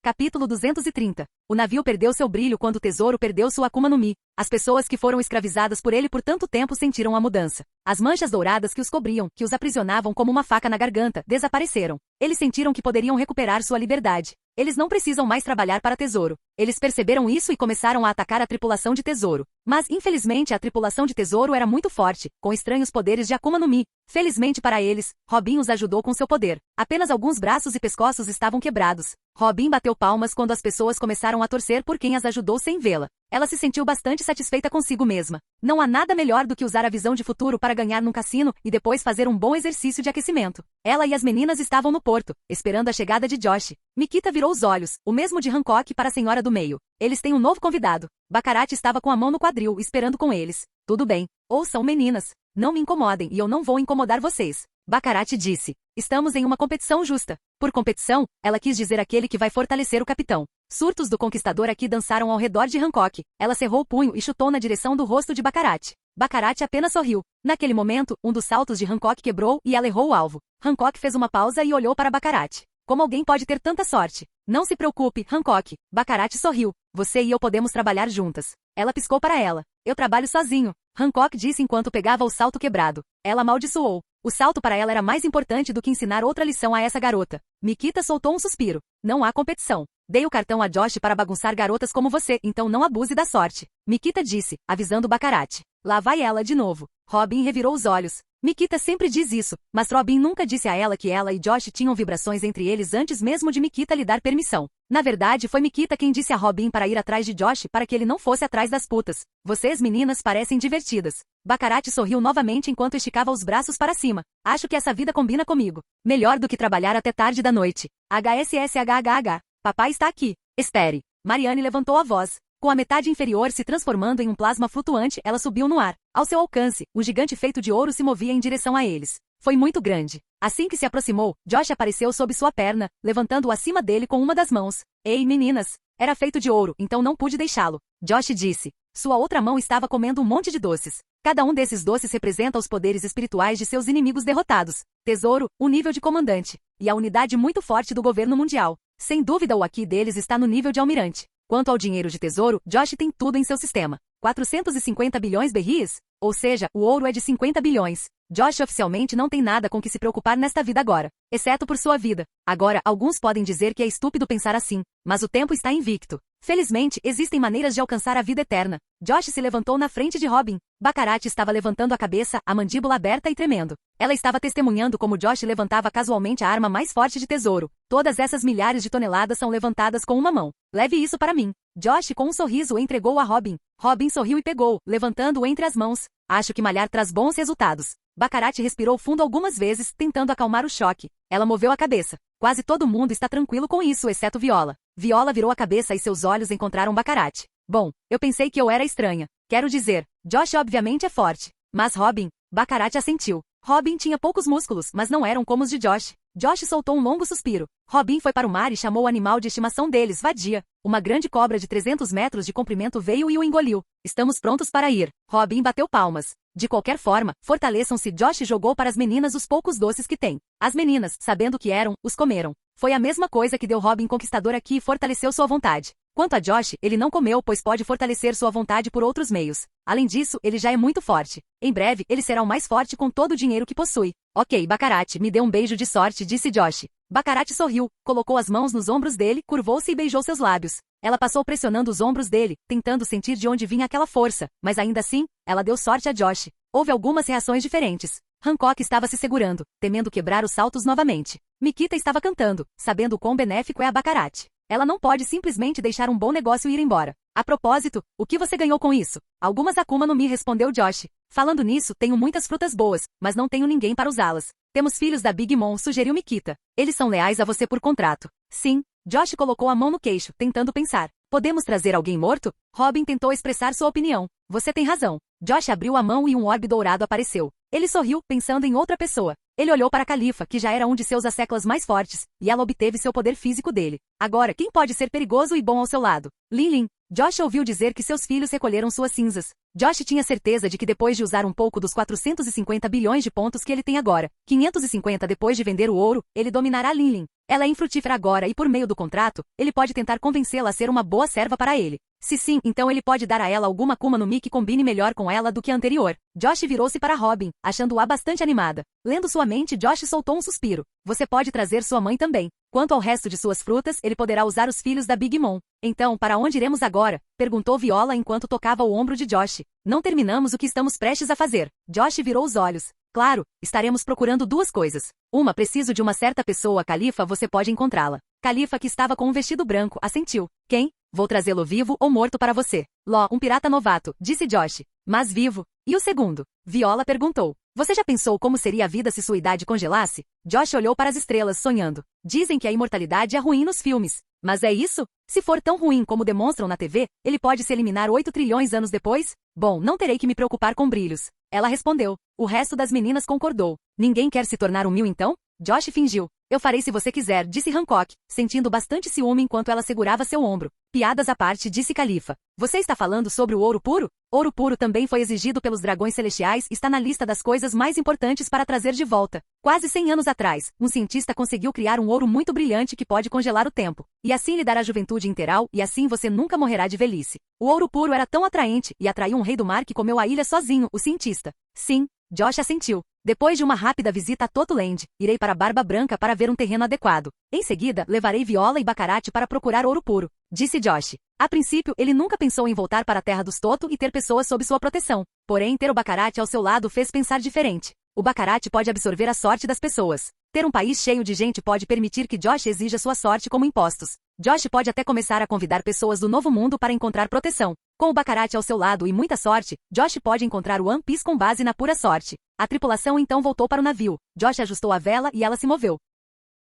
Capítulo 230. O navio perdeu seu brilho quando o tesouro perdeu sua Akuma no Mi. As pessoas que foram escravizadas por ele por tanto tempo sentiram a mudança. As manchas douradas que os cobriam, que os aprisionavam como uma faca na garganta, desapareceram. Eles sentiram que poderiam recuperar sua liberdade. Eles não precisam mais trabalhar para Tesouro. Eles perceberam isso e começaram a atacar a tripulação de Tesouro. Mas, infelizmente, a tripulação de Tesouro era muito forte, com estranhos poderes de Akuma no Mi. Felizmente para eles, Robin os ajudou com seu poder. Apenas alguns braços e pescoços estavam quebrados. Robin bateu palmas quando as pessoas começaram a torcer por quem as ajudou sem vê-la. Ela se sentiu bastante satisfeita consigo mesma. Não há nada melhor do que usar a visão de futuro para ganhar num cassino e depois fazer um bom exercício de aquecimento. Ela e as meninas estavam no porto, esperando a chegada de Josh. Mikita virou os olhos, o mesmo de Hancock para a senhora do meio. Eles têm um novo convidado. Baccarat estava com a mão no quadril, esperando com eles. Tudo bem. Ouçam, meninas. Não me incomodem e eu não vou incomodar vocês. Baccarat disse. Estamos em uma competição justa. Por competição, ela quis dizer aquele que vai fortalecer o capitão. Surtos do conquistador aqui dançaram ao redor de Hancock. Ela cerrou o punho e chutou na direção do rosto de Baccarat. Baccarat apenas sorriu. Naquele momento, um dos saltos de Hancock quebrou e ela errou o alvo. Hancock fez uma pausa e olhou para Baccarat. Como alguém pode ter tanta sorte? Não se preocupe, Hancock. Baccarat sorriu. Você e eu podemos trabalhar juntas. Ela piscou para ela. Eu trabalho sozinho. Hancock disse enquanto pegava o salto quebrado. Ela amaldiçoou. O salto para ela era mais importante do que ensinar outra lição a essa garota. Mikita soltou um suspiro. Não há competição. Dei o cartão a Josh para bagunçar garotas como você, então não abuse da sorte. Mikita disse, avisando Baccarat. Lá vai ela de novo. Robin revirou os olhos. Mikita sempre diz isso, mas Robin nunca disse a ela que ela e Josh tinham vibrações entre eles antes mesmo de Mikita lhe dar permissão. Na verdade, foi Mikita quem disse a Robin para ir atrás de Josh para que ele não fosse atrás das putas. Vocês meninas parecem divertidas. Baccarat sorriu novamente enquanto esticava os braços para cima. Acho que essa vida combina comigo. Melhor do que trabalhar até tarde da noite. HSSHHH. Papai está aqui. Espere. Marianne levantou a voz. Com a metade inferior se transformando em um plasma flutuante, ela subiu no ar. Ao seu alcance, um gigante feito de ouro se movia em direção a eles. Foi muito grande. Assim que se aproximou, Josh apareceu sob sua perna, levantando-o acima dele com uma das mãos. Ei, meninas! Era feito de ouro, então não pude deixá-lo. Josh disse. Sua outra mão estava comendo um monte de doces. Cada um desses doces representa os poderes espirituais de seus inimigos derrotados. Tesouro, o nível de comandante. E a unidade muito forte do governo mundial. Sem dúvida o aqui deles está no nível de almirante. Quanto ao dinheiro de tesouro, Josh tem tudo em seu sistema. 450 bilhões berries? Ou seja, o ouro é de 50 bilhões. Josh oficialmente não tem nada com que se preocupar nesta vida agora, exceto por sua vida. Agora, alguns podem dizer que é estúpido pensar assim, mas o tempo está invicto. Felizmente, existem maneiras de alcançar a vida eterna. Josh se levantou na frente de Robin. Baccarat estava levantando a cabeça, a mandíbula aberta e tremendo. Ela estava testemunhando como Josh levantava casualmente a arma mais forte de tesouro. Todas essas milhares de toneladas são levantadas com uma mão. Leve isso para mim. Josh, com um sorriso, entregou a Robin. Robin sorriu e pegou, levantando-o entre as mãos. Acho que malhar traz bons resultados. Baccarat respirou fundo algumas vezes, tentando acalmar o choque. Ela moveu a cabeça. Quase todo mundo está tranquilo com isso, exceto Viola. Viola virou a cabeça e seus olhos encontraram Baccarat. Bom, eu pensei que eu era estranha. Quero dizer, Josh obviamente é forte. Mas Robin, Baccarat assentiu. Robin tinha poucos músculos, mas não eram como os de Josh. Josh soltou um longo suspiro. Robin foi para o mar e chamou o animal de estimação deles, Vadia. Uma grande cobra de 300 metros de comprimento veio e o engoliu. Estamos prontos para ir. Robin bateu palmas. De qualquer forma, fortaleçam-se. Josh jogou para as meninas os poucos doces que tem. As meninas, sabendo que eram, os comeram. Foi a mesma coisa que deu Robin conquistador aqui e fortaleceu sua vontade. Quanto a Josh, ele não comeu pois pode fortalecer sua vontade por outros meios. Além disso, ele já é muito forte. Em breve, ele será o mais forte com todo o dinheiro que possui. Ok, Baccarat, me dê um beijo de sorte, disse Josh. Baccarat sorriu, colocou as mãos nos ombros dele, curvou-se e beijou seus lábios. Ela passou pressionando os ombros dele, tentando sentir de onde vinha aquela força, mas ainda assim, ela deu sorte a Josh. Houve algumas reações diferentes. Hancock estava se segurando, temendo quebrar os saltos novamente. Mikita estava cantando, sabendo o quão benéfico é a Baccarat. Ela não pode simplesmente deixar um bom negócio ir embora. A propósito, o que você ganhou com isso? Algumas Akuma no Mi, respondeu Josh. Falando nisso, tenho muitas frutas boas, mas não tenho ninguém para usá-las. Temos filhos da Big Mom, sugeriu Mikita. Eles são leais a você por contrato. Sim. Josh colocou a mão no queixo, tentando pensar. Podemos trazer alguém morto? Robin tentou expressar sua opinião. Você tem razão. Josh abriu a mão e um orbe dourado apareceu. Ele sorriu, pensando em outra pessoa. Ele olhou para Califa, que já era um de seus asseclas mais fortes, e ela obteve seu poder físico dele. Agora, quem pode ser perigoso e bom ao seu lado? Lin. Josh ouviu dizer que seus filhos recolheram suas cinzas. Josh tinha certeza de que depois de usar um pouco dos 450 bilhões de pontos que ele tem agora, 550 depois de vender o ouro, ele dominará Lin. Ela é infrutífera agora e por meio do contrato, ele pode tentar convencê-la a ser uma boa serva para ele. Se sim, então ele pode dar a ela alguma Akuma no Mi que combine melhor com ela do que a anterior. Josh virou-se para Robin, achando-a bastante animada. Lendo sua mente, Josh soltou um suspiro. Você pode trazer sua mãe também. Quanto ao resto de suas frutas, ele poderá usar os filhos da Big Mom. Então, para onde iremos agora? Perguntou Viola enquanto tocava o ombro de Josh. Não terminamos o que estamos prestes a fazer. Josh virou os olhos. Claro, estaremos procurando duas coisas. Uma, preciso de uma certa pessoa, Califa, você pode encontrá-la. Califa, que estava com um vestido branco, assentiu. Quem? Vou trazê-lo vivo ou morto para você. Ló, um pirata novato, disse Josh. Mas vivo. E o segundo? Viola perguntou. Você já pensou como seria a vida se sua idade congelasse? Josh olhou para as estrelas, sonhando. Dizem que a imortalidade é ruim nos filmes. Mas é isso? Se for tão ruim como demonstram na TV, ele pode se eliminar 8 trilhões anos depois? Bom, não terei que me preocupar com brilhos. Ela respondeu. O resto das meninas concordou. Ninguém quer se tornar um mil então? Josh fingiu. Eu farei se você quiser, disse Hancock, sentindo bastante ciúme enquanto ela segurava seu ombro. Piadas à parte, disse Califa. Você está falando sobre o ouro puro? Ouro puro também foi exigido pelos dragões celestiais e está na lista das coisas mais importantes para trazer de volta. Quase 100 anos atrás, um cientista conseguiu criar um ouro muito brilhante que pode congelar o tempo. E assim lhe dará juventude integral e assim você nunca morrerá de velhice. O ouro puro era tão atraente e atraiu um rei do mar que comeu a ilha sozinho, o cientista. Sim, Josh assentiu. Depois de uma rápida visita a Totoland, irei para Barba Branca para ver um terreno adequado. Em seguida, levarei Viola e Baccarat para procurar ouro puro, disse Josh. A princípio, ele nunca pensou em voltar para a terra dos Toto e ter pessoas sob sua proteção. Porém, ter o Baccarat ao seu lado fez pensar diferente. O Baccarat pode absorver a sorte das pessoas. Ter um país cheio de gente pode permitir que Josh exija sua sorte como impostos. Josh pode até começar a convidar pessoas do Novo Mundo para encontrar proteção. Com o Baccarat ao seu lado e muita sorte, Josh pode encontrar o One Piece com base na pura sorte. A tripulação então voltou para o navio. Josh ajustou a vela e ela se moveu.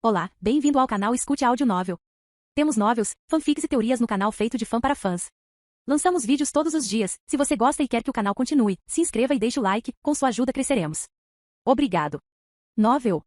Olá, bem-vindo ao canal Escute Áudio Novel. Temos novels, fanfics e teorias no canal feito de fã para fãs. Lançamos vídeos todos os dias. Se você gosta e quer que o canal continue, se inscreva e deixe o like, com sua ajuda cresceremos. Obrigado. Novel.